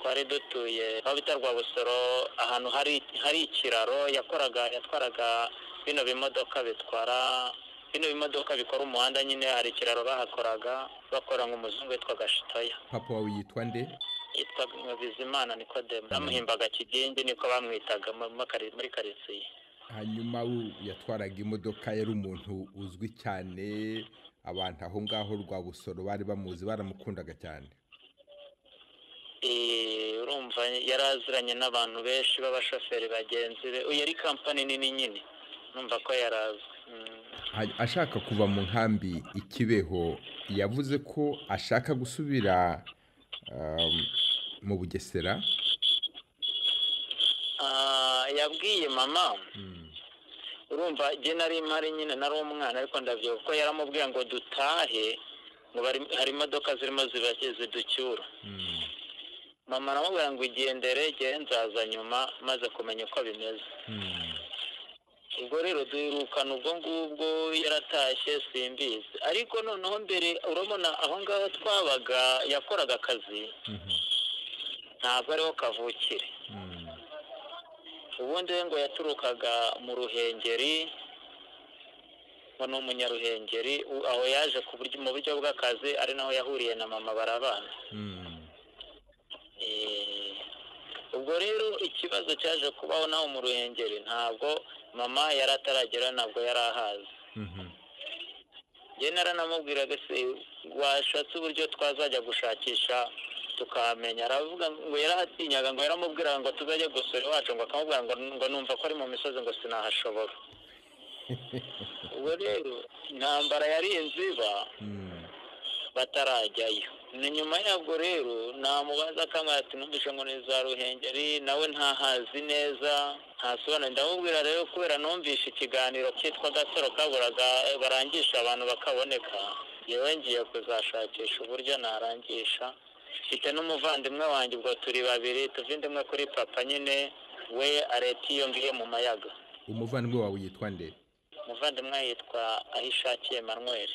[SPEAKER 5] twari dutuye aho bita Rwabusoro, ahantu hari ikiraro yatwaraga bino bimodoka bikora umuhanda nyine. Hari ikiraro bahakoraga bakora nk'umuzungu witwaga Shitoya.
[SPEAKER 1] papa wawe yitwa nde?
[SPEAKER 5] Yitwa Bizimana Nikodemu, bamuhimbaga Kigenge niko bamwitaga muri karitsiye.
[SPEAKER 1] Hanyuma yatwaraga imodoka, yari umuntu uzwi cyane, abantu aho ngaho Rwabusoro bari bamuzi, baramukundaga cyane.
[SPEAKER 5] Urumva yaraziranye n'abantu benshi b'abashoferi bagenzi be, yari kampani nini nyine, numva ko yarazwe.
[SPEAKER 1] Ashaka kuva mu nkambi Ikibeho, yavuze ko ashaka gusubira mu Bugesera.
[SPEAKER 5] Yabwiye mama, urumva jye nari mpari nyine, nari umwana, ariko ndabyibuka ko yaramubwiye ngo dutahe, ngo hari imodoka zirimo ziducyura. Mama aramubwira ngo igendere, jye nzaza nyuma maze kumenya uko bimeze. Ubwo rero duherukana ubwo ngubwo yaratashye simbizi, ariko noneho mbere urabona aho ngaho twabaga yakoraga akazi, ntabwo ariho kavukire. Ubundi we ngo yaturukaga mu Ruhengeri, ngo ni umunyaruhengeri, aho yaje mu buryo bw'akazi, ari naho yahuriye na mama barabana. Ubwo rero ikibazo cyaje kubaho naho mu Ruhengeri, ntabwo mama yari ataragera, ntabwo yari ahazi. Njye naranamubwiraga se washatse uburyo twazajya gushakisha tukamenya. Aravuga ngo yarahatinyaga, ngo yaramubwiraga ngo tuzajye gusura iwacu, ngo akamubwira ngo numva ko ari mu misozi, ngo sinahashobora. Ubwo rero intambara yari inziba batarajyayo. Ni nyuma yabwo rero namubaza akamara ati numvise ngo ni za Ruhengeri, nawe ntahazi neza, ntasobanura. Ndamubwira rero kubera numvise ikiganiro cyitwa Gasaro kaburaga barangisha abantu bakaboneka, yewe ngiye kuzashakisha uburyo narangisha. Mfite n'umuvandimwe wanjye, ubwo turi babiri, tuvindimwe kuri papa nyine, we areti iyo ngiye mu Mayaga.
[SPEAKER 1] Umuvandimwe wawe yitwa nde?
[SPEAKER 5] Umuvandimwe yitwa Ahishakiye Emmanuel.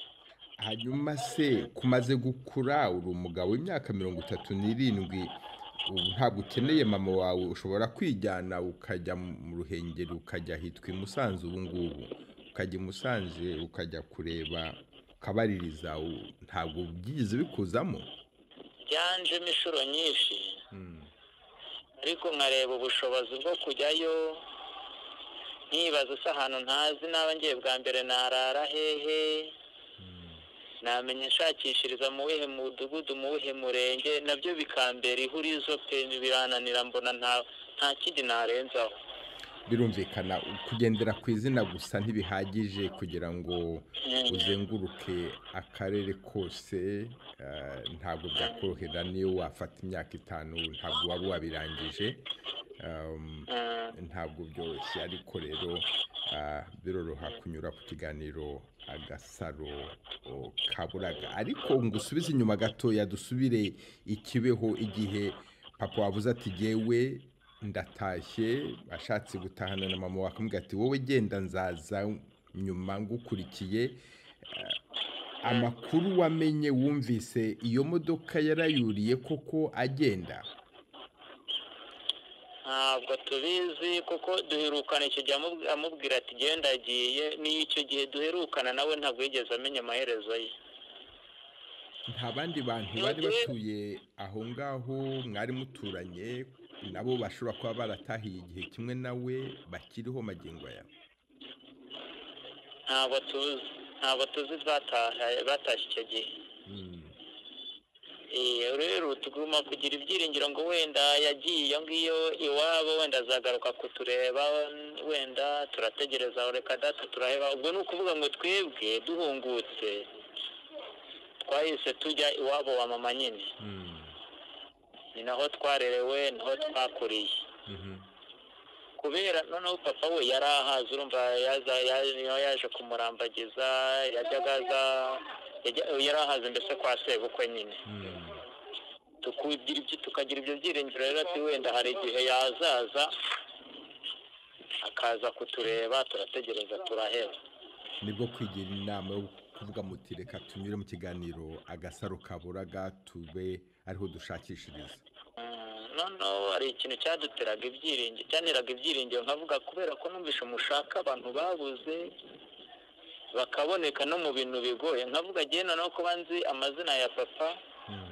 [SPEAKER 1] Hanyuma se kumaze gukura, uri umugabo w'imyaka 37, ubu ntabwo ukeneye mama wawe, ushobora kwijyana ukajya mu Ruhengeri, ukajya hitwa i Musanze. ubu ngubu ukajya i Musanze ukajya kureba ukabaririza, ntabwo byigeze bikuzamo?
[SPEAKER 5] Byanjemo inshuro nyinshi, ariko nkareba ubushobozi bwo kujyayo, nkibaza se ahantu ntazi, naba ngiye bwa mbere narara hehe, namenye nshakishiriza mu wihe mudugudu, mu wihe murenge, nabyo bikambera ihurizo pe, birananira, mbona nta kindi narenzaho.
[SPEAKER 1] Birumvikana kugendera ku izina gusa ntibihagije kugira ngo uzenguruke akarere kose, ntabwo byakorohera. niyo wafata imyaka 5 ntabwo waba wabirangije, ntabwo byoroshye. ariko rero biroroha kunyura ku kiganiro Agasaro Kaburaga. ariko ngo usubize inyuma gatoya, dusubire Ikibeho, igihe papa wavuze ati jyewe ndatashye, ashatse gutahana na mama wakamubwira ati wowe genda nzaza nyuma ngukurikiye. Amakuru wamenye, wumvise iyo modoka yarayuriye koko agenda?
[SPEAKER 5] Ntabwo tubizi kuko duherukana icyo gihe amubwira ati genda agiye, n'icyo gihe duherukana nawe ntabwo yigeze amenya amaherezo ye.
[SPEAKER 1] Nta bandi bantu bari batuye aho ngaho mwari muturanye nabo bashobora kuba baratahiye igihe kimwe nawe bakiriho magingo aya?
[SPEAKER 5] ntabwo tuzi batashye icyo gihe. Rero tuguma kugira ibyiringiro ngo wenda yagiye iyo ngiyo iwabo, wenda azagaruka kutureba, wenda turategereza, reka data turaheba. Ubwo ni ukuvuga ngo twebwe duhungutse twahise tujya iwabo wa mama nyine, ni naho twarerewe, naho twakuriye. kubera noneho papa we yari ahazi, urumva yaje kumurambagiza, yajyaga aza, yari ahazi mbese kwa sebukwe nyine. tukagira ibyo byiringiro rero ati wenda hari igihe yazaza akaza kutureba, turategereza turaheba.
[SPEAKER 1] Nibwo kwigira inama yo kuvuga muti reka tunyure mu kiganiro Agasaro Kaburaga, tube ariho dushakishiriza.
[SPEAKER 5] noneho hari ikintu cyaduteraga ibyiringiro, cyaniraga ibyiringiro, nkavuga kubera ko numvishe mushaka abantu babuze bakaboneka no mu bintu bigoye, nkavuga agiye noneho kuba nzi amazina ya papa.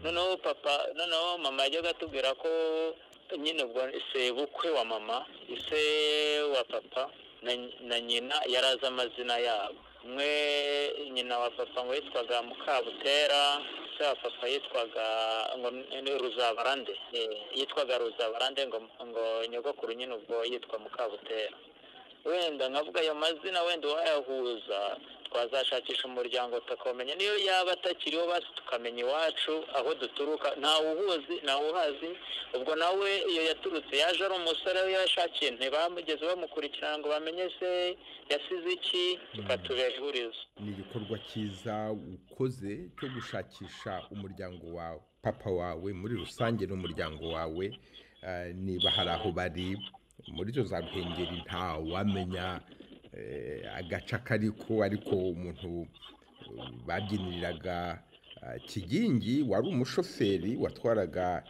[SPEAKER 5] Noneho mama yajyaga atubwira ko nyine ubwo sebukwe wa mama, ise wa papa na nyina yarazi amazina yabo. Umwe nyina wa papa ngo yitwaga Mukabutera, se wa papa yitwaga Ruzabarande, yitwaga Ruzabarande, ngo nyogokuru nyine ubwo yitwa Mukabutera. Wenda nkavuga ayo mazina wenda wayahuza twazashakisha umuryango tukamenya niyo yaba atakiriho, basi tukamenya iwacu aho duturuka. ntawuhazi ubwo nawe iyo yaturutse yaje ari umusore we yashakiye, ntibamugeze bamukurikirana ngo bamenye se yasize iki, tukatubera ihurizo.
[SPEAKER 1] Ni igikorwa cyiza ukoze cyo gushakisha umuryango wawe, papa wawe muri rusange n'umuryango wawe, niba hari aho bari muri zo za Ruhengeri ntawamenya agaca kariko, ariko umuntu babyiniriraga Kigingi wari umushoferi watwaraga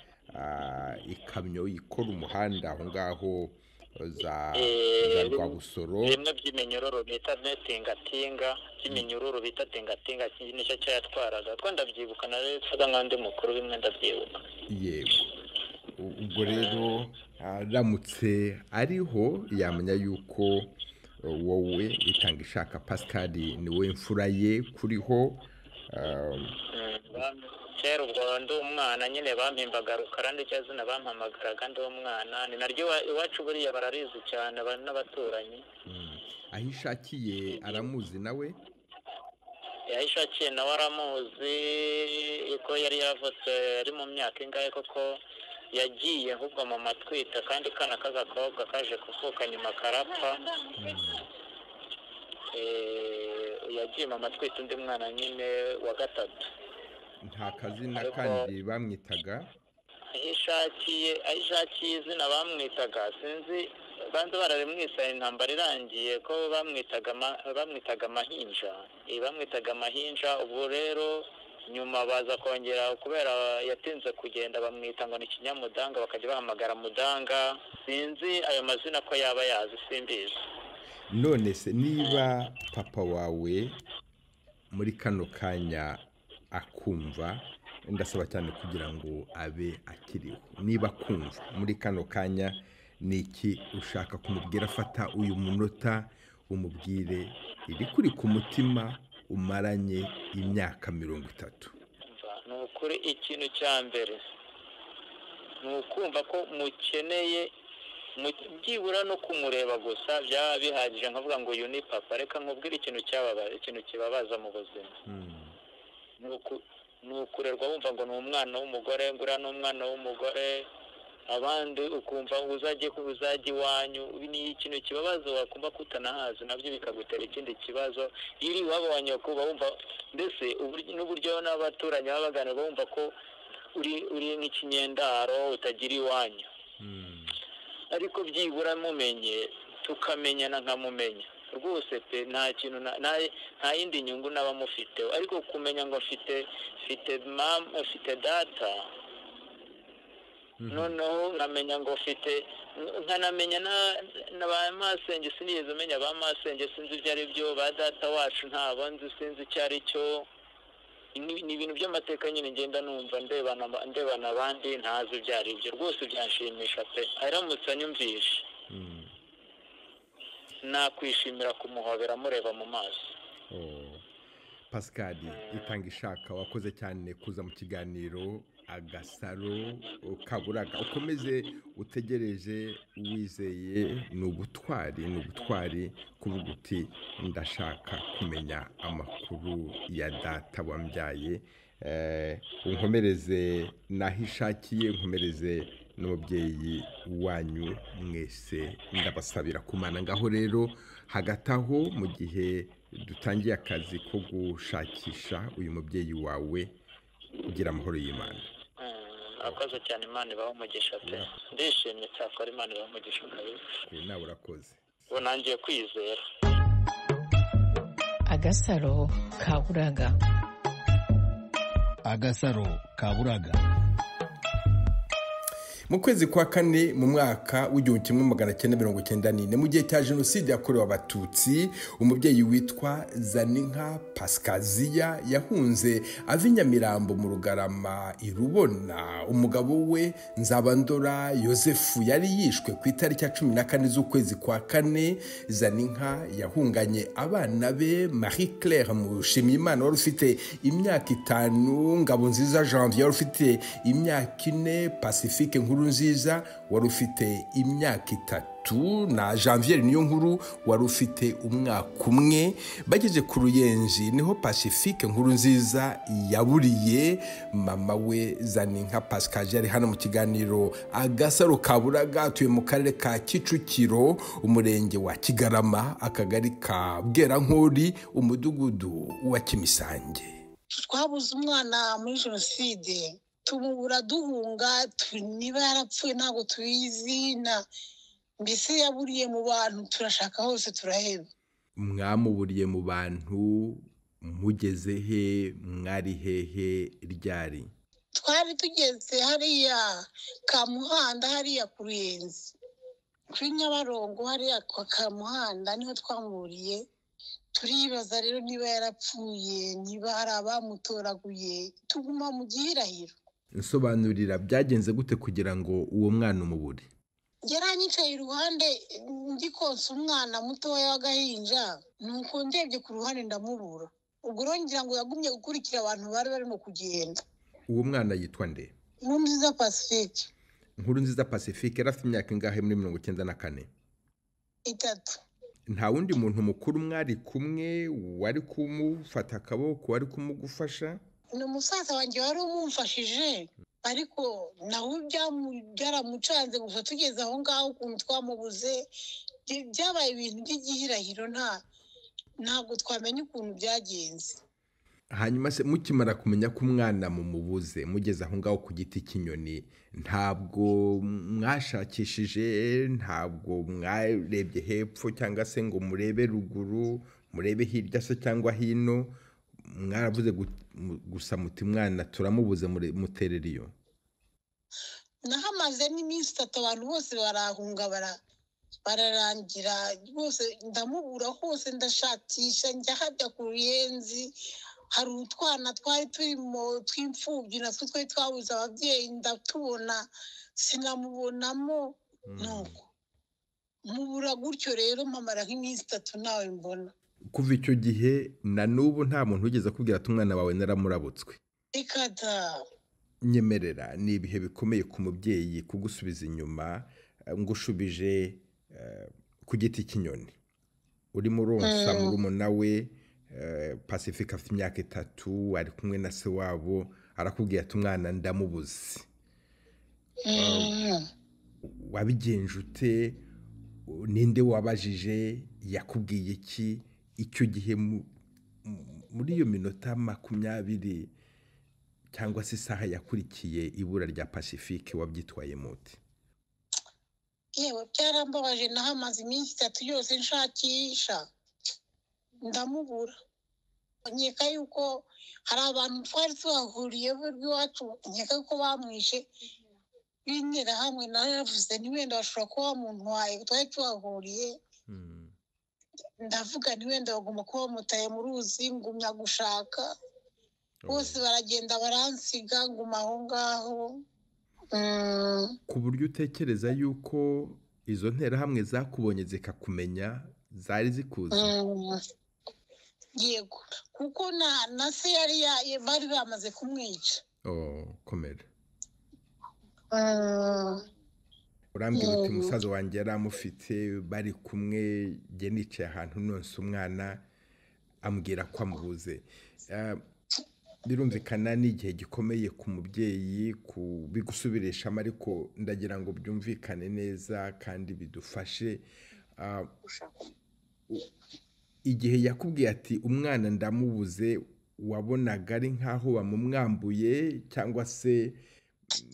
[SPEAKER 1] ikamyo ikora umuhanda aho ngaho za Rwabusoro,
[SPEAKER 5] bimwe by'iminyururu bita tingatinga, by'iminyururu bita tingatinga, nicyo cyatwaraga. Twandabyibuka na rero twaga nk'andi mukuru bimwe ndabyibuka.
[SPEAKER 1] Yego, ubwo rero aramutse ariho yamenya yuko wowe Itanga Ishaka Pascal niwe mfura ye kuriho.
[SPEAKER 5] Kera ubwo ndi umwana nyine bampimbaga Rukara, ndicyo zina bampamagaraga ndi umwana, ni naryo iwacu buriya bararizi cyane n'abaturanyi.
[SPEAKER 1] Aho ishakiye aramuzi nawe?
[SPEAKER 5] Aho ishakiye nawe aramuzi, ko yari yaravutse ari mu myaka ingahe koko yagiye ahubwo mama atwita, kandi kana k'agakobwa kaje kuvuka nyuma karapfa. Yagiye mama atwita undi mwana nyine wa gatatu.
[SPEAKER 1] Nta kazina kandi bamwitaga?
[SPEAKER 5] Aho ishakiye izina bamwitaga sinzi, banza bararimwisa intambara irangiye ko bamwitaga Mahinja. Bamwitaga Mahinja. Ubu rero nyuma baza kongera kubera yatinze kugenda bamwita ngo ni Kinyamudanga, bakajya bahamagara Mudanga. Sinzi ayo mazina ko yaba yazi, simbizi.
[SPEAKER 1] None se niba papa wawe muri kano kanya akumva, ndasaba cyane kugira ngo abe akiriho, niba akumva muri kano kanya niki ushaka kumubwira? Fata uyu munota umubwire iri kuri ku mutima umaranye imyaka 30.
[SPEAKER 5] Ni ukuri ikintu cya mbere ni ukumva ko mukeneye byibura no kumureba gusa byaba bihagije, nkavuga ngo uyu ni papa. Reka nkubwire ikintu kibabaza mu buzima, ni ukurerwa wumva ngo ni umwana w'umugore, ngura n'umwana w'umugore, abandi ukumva uzajya iwanyu. Ni ikintu kibabaza, wakumva kutanahazi nabyo bikagutera ikindi kibazo. Iyo uri iwabo wa nyoko wumva mbese n'uburyo n'abaturanyi babagana bumva ko uri nk'ikinyendaro utagira iwanyu. Ariko byibura mumenye, tukamenyana nkamumenya rwose pe, nta kintu nta yindi nyungu naba mufiteho, ariko kumenya ngo mfite mama, mfite data, noneho nkamenya ngo nkanamenya na ba masenge. Sinigeze umenya ba masenge, sinzi ibyo ari byo. Ba data wacu ntabo nzi, sinzi icyo ari cyo. Ni ibintu by'amateka nyine ngenda numva ndebana abandi ntazi ibyo ari byo. Rwose byanshimisha pe, aramutse anyumvishe nakwishimira kumuhobera mureba mu maso.
[SPEAKER 1] Pascal Itanga Ishaka, wakoze cyane kuza mu kiganiro Agasaro Kaburaga. Ukomeze utegereje wizeye, ni ubutwari kuvuga uti ndashaka kumenya amakuru ya data wambyaye. Unkomereze naho ishakiye, unkomereze n'umubyeyi wanyu mwese, ndabasabira kumana. Ngaho rero hagati aho mu gihe dutangiye akazi ko gushakisha uyu mubyeyi wawe, ugira amahoro y'Imana.
[SPEAKER 5] Akoze cyane, Imana ibaho umugisha pe. Ndishimye cyakora, Imana ibaho umugisha kabisa.
[SPEAKER 1] Nawe urakoze.
[SPEAKER 5] Ubu nangiye kwizera.
[SPEAKER 6] Agasaro Kaburaga.
[SPEAKER 7] Agasaro Kaburaga.
[SPEAKER 1] mu kwezi kwa kane mu mwaka w'1994 mu gihe cya jenoside yakorewe abatutsi umubyeyi witwa Zaninka Pasikaziya yahunze ava i Nyamirambo mu Rugarama i Rubona. Umugabo we Nzabandora Yosefu yari yishwe ku itariki ya 14 z'ukwezi kwa kane. Zaninka yahunganye abana be Marie Claire Mushimiyimana wari ufite imyaka 5, Ngabonziza Janvier wari ufite imyaka 4, Pacifique Nkurunziza wari ufite imyaka 3 na Janvier Niyonkuru wari ufite umwaka 1. Bageze ku Ruyenzi niho Pacifique Nkurunziza yaburiye. Mama we Zaninka Pasikaziya yari hano mu kiganiro Agasaro Kaburaga, atuye mu karere ka Kicukiro, umurenge wa Kigarama, akagari ka Bwerankori, umudugudu wa Kimisange.
[SPEAKER 7] Twabuze umwana muri jenoside, tumubura duhunga, niba yarapfuye ntabwo tubizi, mbese yaburiye mu bantu, turashaka hose turaheba.
[SPEAKER 1] Mwamuburiye mu bantu, mugeze he, mwari hehe, ryari?
[SPEAKER 7] Twari tugeze hariya Kamuhanda, hariya ku Ruyenzi kuri Nyabarongo, hariya kwa Kamuhanda niho twamuburiye. Turibaza rero niba yarapfuye, niba hari abamutoraguye, tuguma mu gihirahiro.
[SPEAKER 1] Nsobanurira byagenze gute kugira ngo uwo mwana umubure?
[SPEAKER 7] Yaranyicaye iruhande ndikonsa umwana mutoya w'agahinja, nuko ndebye ku ruhande ndamubura. Ubwo ngira ngo yagumye gukurikira abantu bari barimo kugenda.
[SPEAKER 1] Uwo mwana yitwa nde?
[SPEAKER 7] Nkurunziza Pacifique.
[SPEAKER 1] Nkurunziza Pacifique yari afite imyaka ingahe muri 1994?
[SPEAKER 7] 3.
[SPEAKER 1] Nta wundi muntu mukuru mwari kumwe wari kumufata akaboko, wari kumugufasha?
[SPEAKER 7] Ni umusaza wanjye wari umumfashije, ariko nawe byaramucanze gusa tugeze aho ngaho ukuntu twamubuze. Byabaye ibintu by'igihirahiro, ntabwo twamenya ukuntu byagenze.
[SPEAKER 1] Hanyuma se mukimara kumenya ko umwana mumubuze, mugeze aho ngaho ku giti cy'inyoni, ntabwo mwashakishije, ntabwo mwarebye hepfo cyangwa se ngo murebe ruguru, murebe hirya se cyangwa hino? Mwaravuze gusa muti mwana turamubuze, muterera iyo?
[SPEAKER 7] Nahamaze n'iminsi 3 abantu bose barahunga, bararangira bose, ndamubura hose, ndashakisha njya hajya ku Ruyenzi. Hari utwana twari turimo tw'imfubyi, natwe twari twabuze ababyeyi, ndatubona sinamubonamo, nuko mubura gutyo rero mpamara nk'iminsi 3 nawe mbona.
[SPEAKER 1] Kuva icyo gihe na n'ubu nta muntu wigeze akubwira ati umwana wawe naramurabutswe?
[SPEAKER 7] Ikada.
[SPEAKER 1] Nyemerera, ni ibihe bikomeye ku mubyeyi kugusubiza inyuma, ngushubije ku giti cy'inyoni. Urimo uronsa murumuna we Pacifique afite imyaka 3, ari kumwe na se wabo, arakubwira ati umwana ndamubuze. Wabigenje ute? Ninde wabajije? Yakubwiye iki? Icyo gihe muri iyo minota 20 cyangwa se isaha yakurikiye ibura rya Pacifique wabyitwaye muti?
[SPEAKER 7] Yewe byarambabaje, nahamaze iminsi 3 yose nshakisha, ndamubura. Nkeka yuko hari abantu twari tuhahuriye rw'iwacu, nkeka ko bamwishe bintera hamwe. Naravuze ntiwenda bashobora kuba bamuntwaye, twari tuhahuriye. Ndavuga ntiwenda bagomba kuba bamutaye mu ruzi, ngumya gushaka. Bose baragenda baransiga, nguma aho ngaho.
[SPEAKER 1] Ku buryo utekereza yuko izo nterahamwe zakubonye zikakumenya, zari zikuzi?
[SPEAKER 7] Yego, kuko na se bari bamaze kumwica.
[SPEAKER 1] Komera. Urambwira uti umusaza wanjye yari amufite, bari kumwe, jye nicaye ahantu nonse umwana, ambwira ko amubuze. Birumvikana ni igihe gikomeye ku mubyeyi bigusubirishamo, ariko ndagira ngo byumvikane neza kandi bidufashe. Igihe yakubwiye ati umwana ndamubuze, wabonaga ari nkaho bamumwambuye cyangwa se?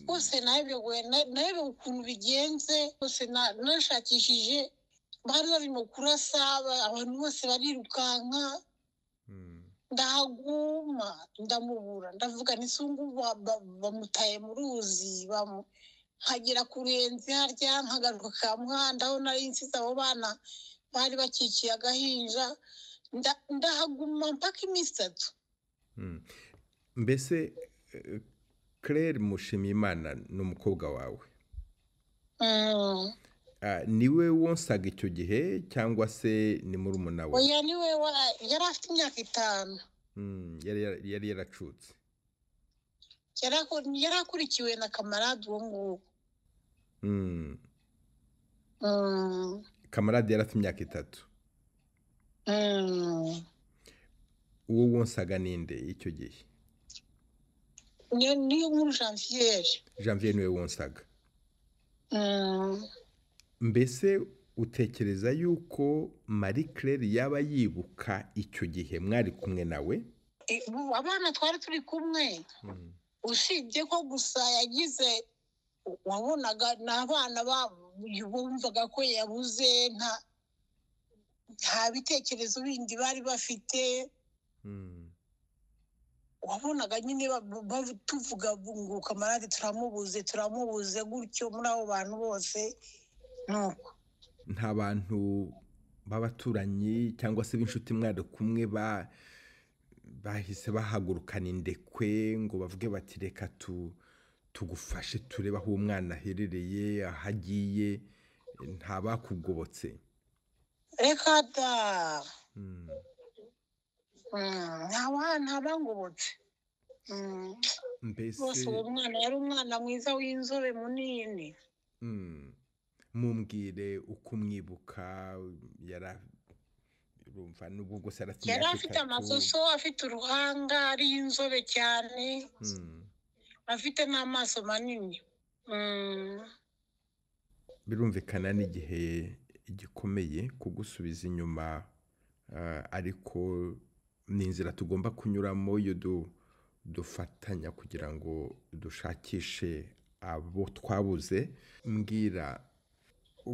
[SPEAKER 7] Bose nawe ukuntu bigenze, bose nashakishije, bari barimo kurasa, abantu bose barirukanka. Ndahaguma ndamubura, ndavuga nisungu bamutaye mu ruzi, nkagera ku Ruyenzi harya nkagaruka Kamuhanda aho nari nsize abo bana bari bakikiye agahinja ndahaguma mpaka iminsi 3.
[SPEAKER 1] Mbese Claire Mushimiyimana n'umukobwa wawe niwe wonsaga icyo gihe cyangwa se ni murumuna we?
[SPEAKER 7] Oya niwe yari afite imyaka 5.
[SPEAKER 1] Yari yaracutse.
[SPEAKER 7] Yarakurikiwe na kamarade uwo nguwo.
[SPEAKER 1] Kamarade yari afite imyaka 3. Uwo wonsaga ninde icyo gihe?
[SPEAKER 7] Niyo nkuru Janvier
[SPEAKER 1] niwe wonsaga. Mbese utekereza yuko Marie Claire yaba yibuka icyo gihe mwari kumwe nawe?
[SPEAKER 7] Abana twari turi kumwe. Usibye ko gusa yagize wabonaga n'abana bumvaga ko yabuze nta bitekerezo bindi bari bafite. Wabonaga nyine tuvuga ngo kamarade turamubuze gutyo muri abo bantu bose. Nuko
[SPEAKER 1] nta bantu b'abaturanyi cyangwa se b'inshuti mwari kumwe bahise bahagurukana indekwe ngo bavuge bati reka tugufashe tureba aho umwana aherereye ahagiye, nta bakugobotse?
[SPEAKER 7] Reka da nta bangobotse.
[SPEAKER 1] Mbese
[SPEAKER 7] uwo mwana yari umwana mwiza w'inzobe munini.
[SPEAKER 1] Mumbwire uko umwibuka. Urumva nubwo gusa
[SPEAKER 7] yari afite amasoso, afite uruhanga, ari inzobe cyane, afite n'amaso manini.
[SPEAKER 1] Birumvikana n'igihe gikomeye kugusubiza inyuma, ariko ni inzira tugomba kunyuramo iyo dufatanya kugira ngo dushakishe abo twabuze. Mbwira,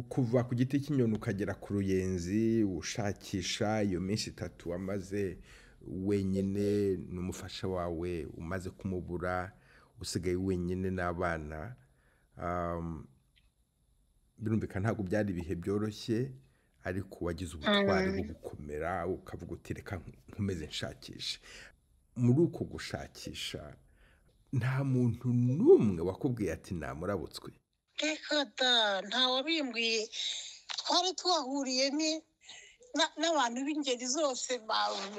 [SPEAKER 1] kuva ku giti cy'inyoni ukagera ku Ruyenzi ushakisha iyo minsi 3 wamaze wenyine n'umufasha wawe, umaze kumubura, usigaye wenyine n'abana, birumvikana ntabwo byari ibihe byoroshye, ariko wagize ubutwari bwo gukomera ukavuga uti reka nkomeze nshakisha. Muri uko gushakisha nta muntu n'umwe wakubwiye ati namurabutswe?
[SPEAKER 7] Reka da nta wabimbwiye. Twari twahuriye n'abantu b'ingeri zose,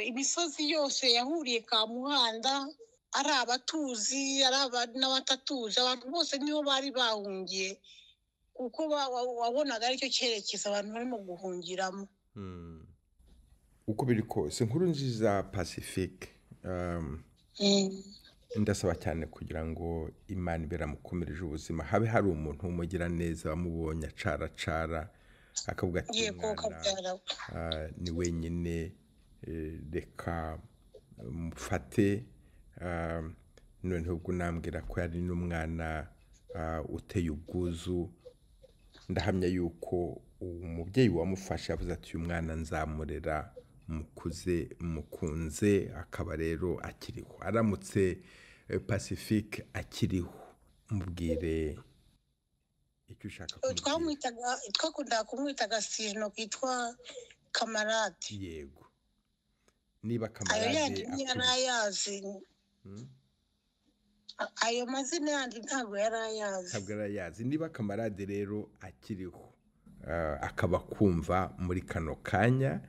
[SPEAKER 7] imisozi yose yahuriye Kamuhanda, ari abatuzi ari n'abatatuzi, abantu bose niho bari bahungiye kuko wabonaga aricyo cyerekezo abantu barimo guhungiramo.
[SPEAKER 1] Uko biri kose, Nkurunziza Pacifique, ndasaba cyane kugira ngo Imana iberamukomereje ubuzima, habe hari umuntu umugira neza wamubonye acara akavuga ati ni wenyine, reka mufate. Noneho ubwo nambwira ko yari n'umwana uteye ubwuzu, ndahamya yuko umubyeyi wamufashe yavuze ati uyu mwana nzamurera mukuze mukunze, akaba rero akiriho. Aramutse Pacifique akiriho, mubwire icyo ushaka kumubwira.
[SPEAKER 7] Twakundaga kumwita agasino kitwa kamarade.
[SPEAKER 1] Yego, niba kamarade
[SPEAKER 7] yarayazi. Ayo mazina yandi ntabwo yarayazi.
[SPEAKER 1] Niba kamarade rero akiriho, akaba kumva muri kano kanya,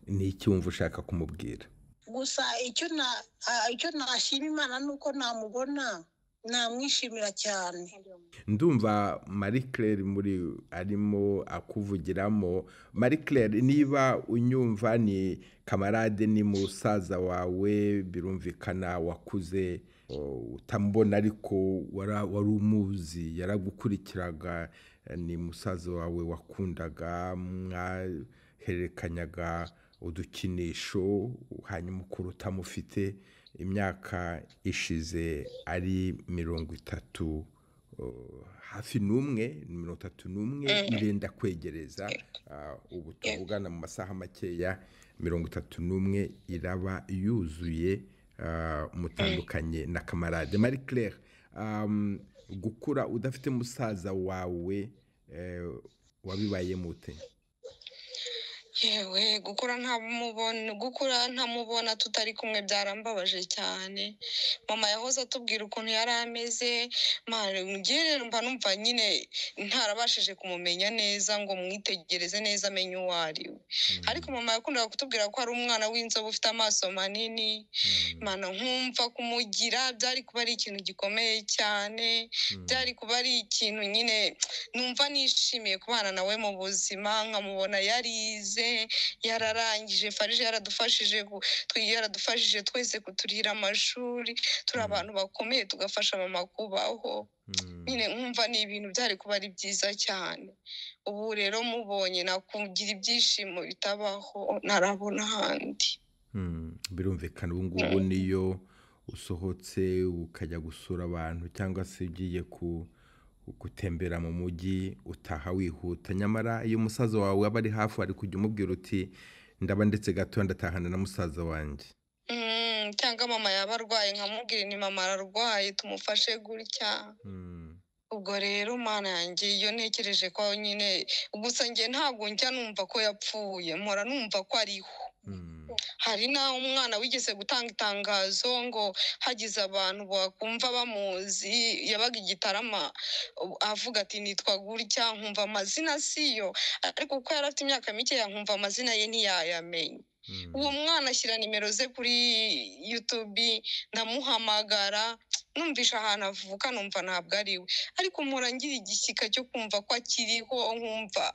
[SPEAKER 1] ni icyumva ushaka kumubwira?
[SPEAKER 7] Gusa icyo nashima Imana nuko namubona, namwishimira cyane.
[SPEAKER 1] Ndumva Marie Claire arimo akuvugiramo. Marie Claire, niba unyumva, ni kamarade, ni musaza wawe, birumvikana wakuze utamubona ariko wari umuzi, yaragukurikiraga, ni musaza wawe wakundaga, mwahererekanyaga udukinisho, hanyuma ukuru utamufite. Imyaka ishize ari 30, hafi n'umwe, 31 irenda kwegereza, ubu tuvugana mu masaha makeya 31 iraba yuzuye, mutandukanye na kamarade. Marie Claire, gukura udafite musaza wawe wabibaye mute?
[SPEAKER 8] yewe gukura ntamubona tutari kumwe byarambabaje cyane. Mama yahoze atubwira ukuntu yari ameze, mba numva nyine ntarabashije kumumenya neza ngo mwitegereze neza amenye uwo ari we. Ariko mama yakundaga kutubwira ko ari umwana w'inzobe ufite amaso manini, mana nkumva kumugira byari kuba ari ikintu gikomeye cyane, byari kuba ari ikintu nyine numva nishimiye kubana nawe mu buzima, nkamubona yarize, yararangije, farije yaradufashije twese kuturira amashuri, turi abantu bakomeye tugafasha mama kubaho. Nyine nkumva ni ibintu byari kuba ari byiza cyane. Ubu rero mubonye nakugira ibyishimo bitabaho narabona ahandi.
[SPEAKER 1] Birumvikana ubu ngubu niyo usohotse ukajya gusura abantu cyangwa se ugiye gutembera mu mujyi utaha wihuta, nyamara iyo umusaza wawe aba ari hafi ari kujya umubwira uti ndaba ndetse gato ndatahana na musaza wanjye.
[SPEAKER 8] Cyangwa mama yaba arwaye nkamubwira ni mama ararwaye tumufashe gutya. Ubwo rero mana yanjye iyo ntekereje ko nyine gusa njye ntabwo njya numva ko yapfuye, mpora numva ko ariho. Hari naho umwana wigeze gutanga itangazo ngo hagize abantu bakumva bamuzi, yabaga Igitarama, avuga ati nitwa gutya, nkumva amazina siyo, ariko kuko yari afite imyaka mike nkumva amazina ye ntiyayamenye. Uwo mwana ashyira nimero ze kuri YouTube, ndamuhamagara, numvisha ahantu avuka numva ntabwo ari we, ariko mpora ngira igishyika cyo kumva ko akiriho, nkumva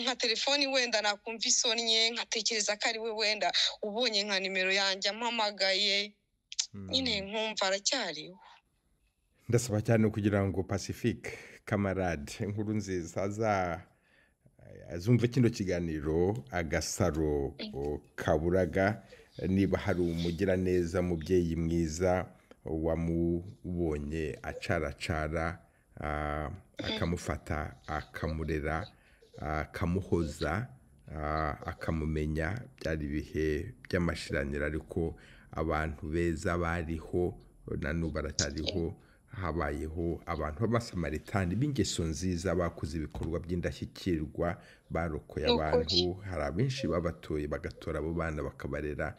[SPEAKER 8] nka telefoni wenda nakumva isonye nkatekereza ko ari we wenda ubonye nka nimero yanjye ampamagaye, nyine nkumva aracyariho.
[SPEAKER 1] Ndasaba cyane kugira ngo Pacifique Camarade inkuru nziza azumve kino kiganiro Agasaro Kaburaga, niba hari umugira neza mubyeyi mwiza wamubonye acaracara akamufata akamurera akamuhoza akamumenya, byari ibihe by'amashiraniro ariko abantu beza bariho na n'ubu baracyariho. Habayeho abantu b'abasamaritani b'ingeso nziza bakoze ibikorwa by'indashyikirwa, barokoye abantu. Hari abenshi babatoye bagatora abo bana bakabarera.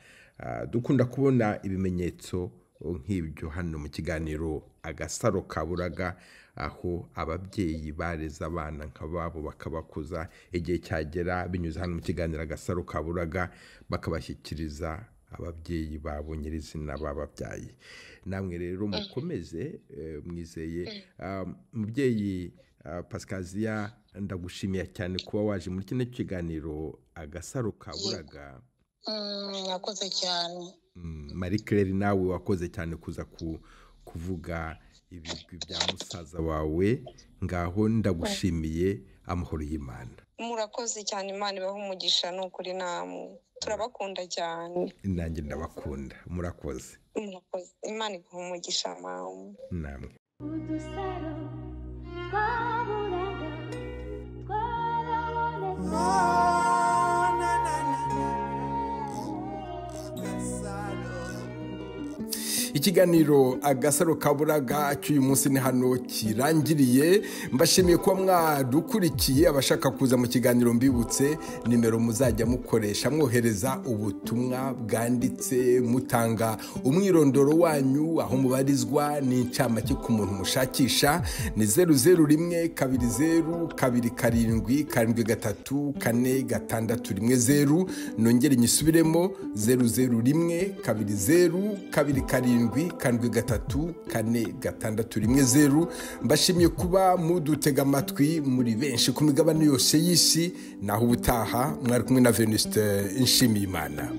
[SPEAKER 1] Dukunda kubona ibimenyetso nk'ibyo hano mu kiganiro Agasaro Kaburaga, aho ababyeyi bareza abana nk'ababo bakabakuza, igihe cyagera binyuze hano mu kiganiro Agasaro Kaburaga bakabashyikiriza ababyeyi babo nyirizina bababyaye. Namwe rero mukomeze mwizeye. Mubyeyi Pascasia, ndagushimiye cyane kuba waje muri kino kiganiro Agasaro Kaburaga.
[SPEAKER 7] Nakoze cyane.
[SPEAKER 1] Marie Claire nawe wakoze cyane kuza kuvuga ibigwi bya musaza wawe. Ngaho ndagushimiye, amahoro y'Imana.
[SPEAKER 8] Murakoze cyane, Imana ibahe umugisha, n'ukuri namwe turabakunda cyane.
[SPEAKER 1] Nanjye ndabakunda, murakoze.
[SPEAKER 8] Murakoze, Imana ibahe umugisha mawe.
[SPEAKER 1] Namwe.
[SPEAKER 9] Udusaro twaburaga twarabonetse.
[SPEAKER 1] Ikiganiro Agasaro Kaburaga cy'uyu munsi ni hano kirangiriye. Mbashimiye kuba mwadukurikiye. Abashaka kuza mu kiganiro mbibutse nimero muzajya mukoresha mwohereza ubutumwa bwanditse mutanga umwirondoro wanyu, aho mubarizwa n'incamake ku muntu mushakisha. Ni 001-207-737-43610. Nongere nyisubiremo 001-207-737-43610. Mbashimiye kuba mudutega amatwi muri benshi ku migabane yose y'isi. Naho ubutaha mwari kumwe na Venuste Nshimiyimana.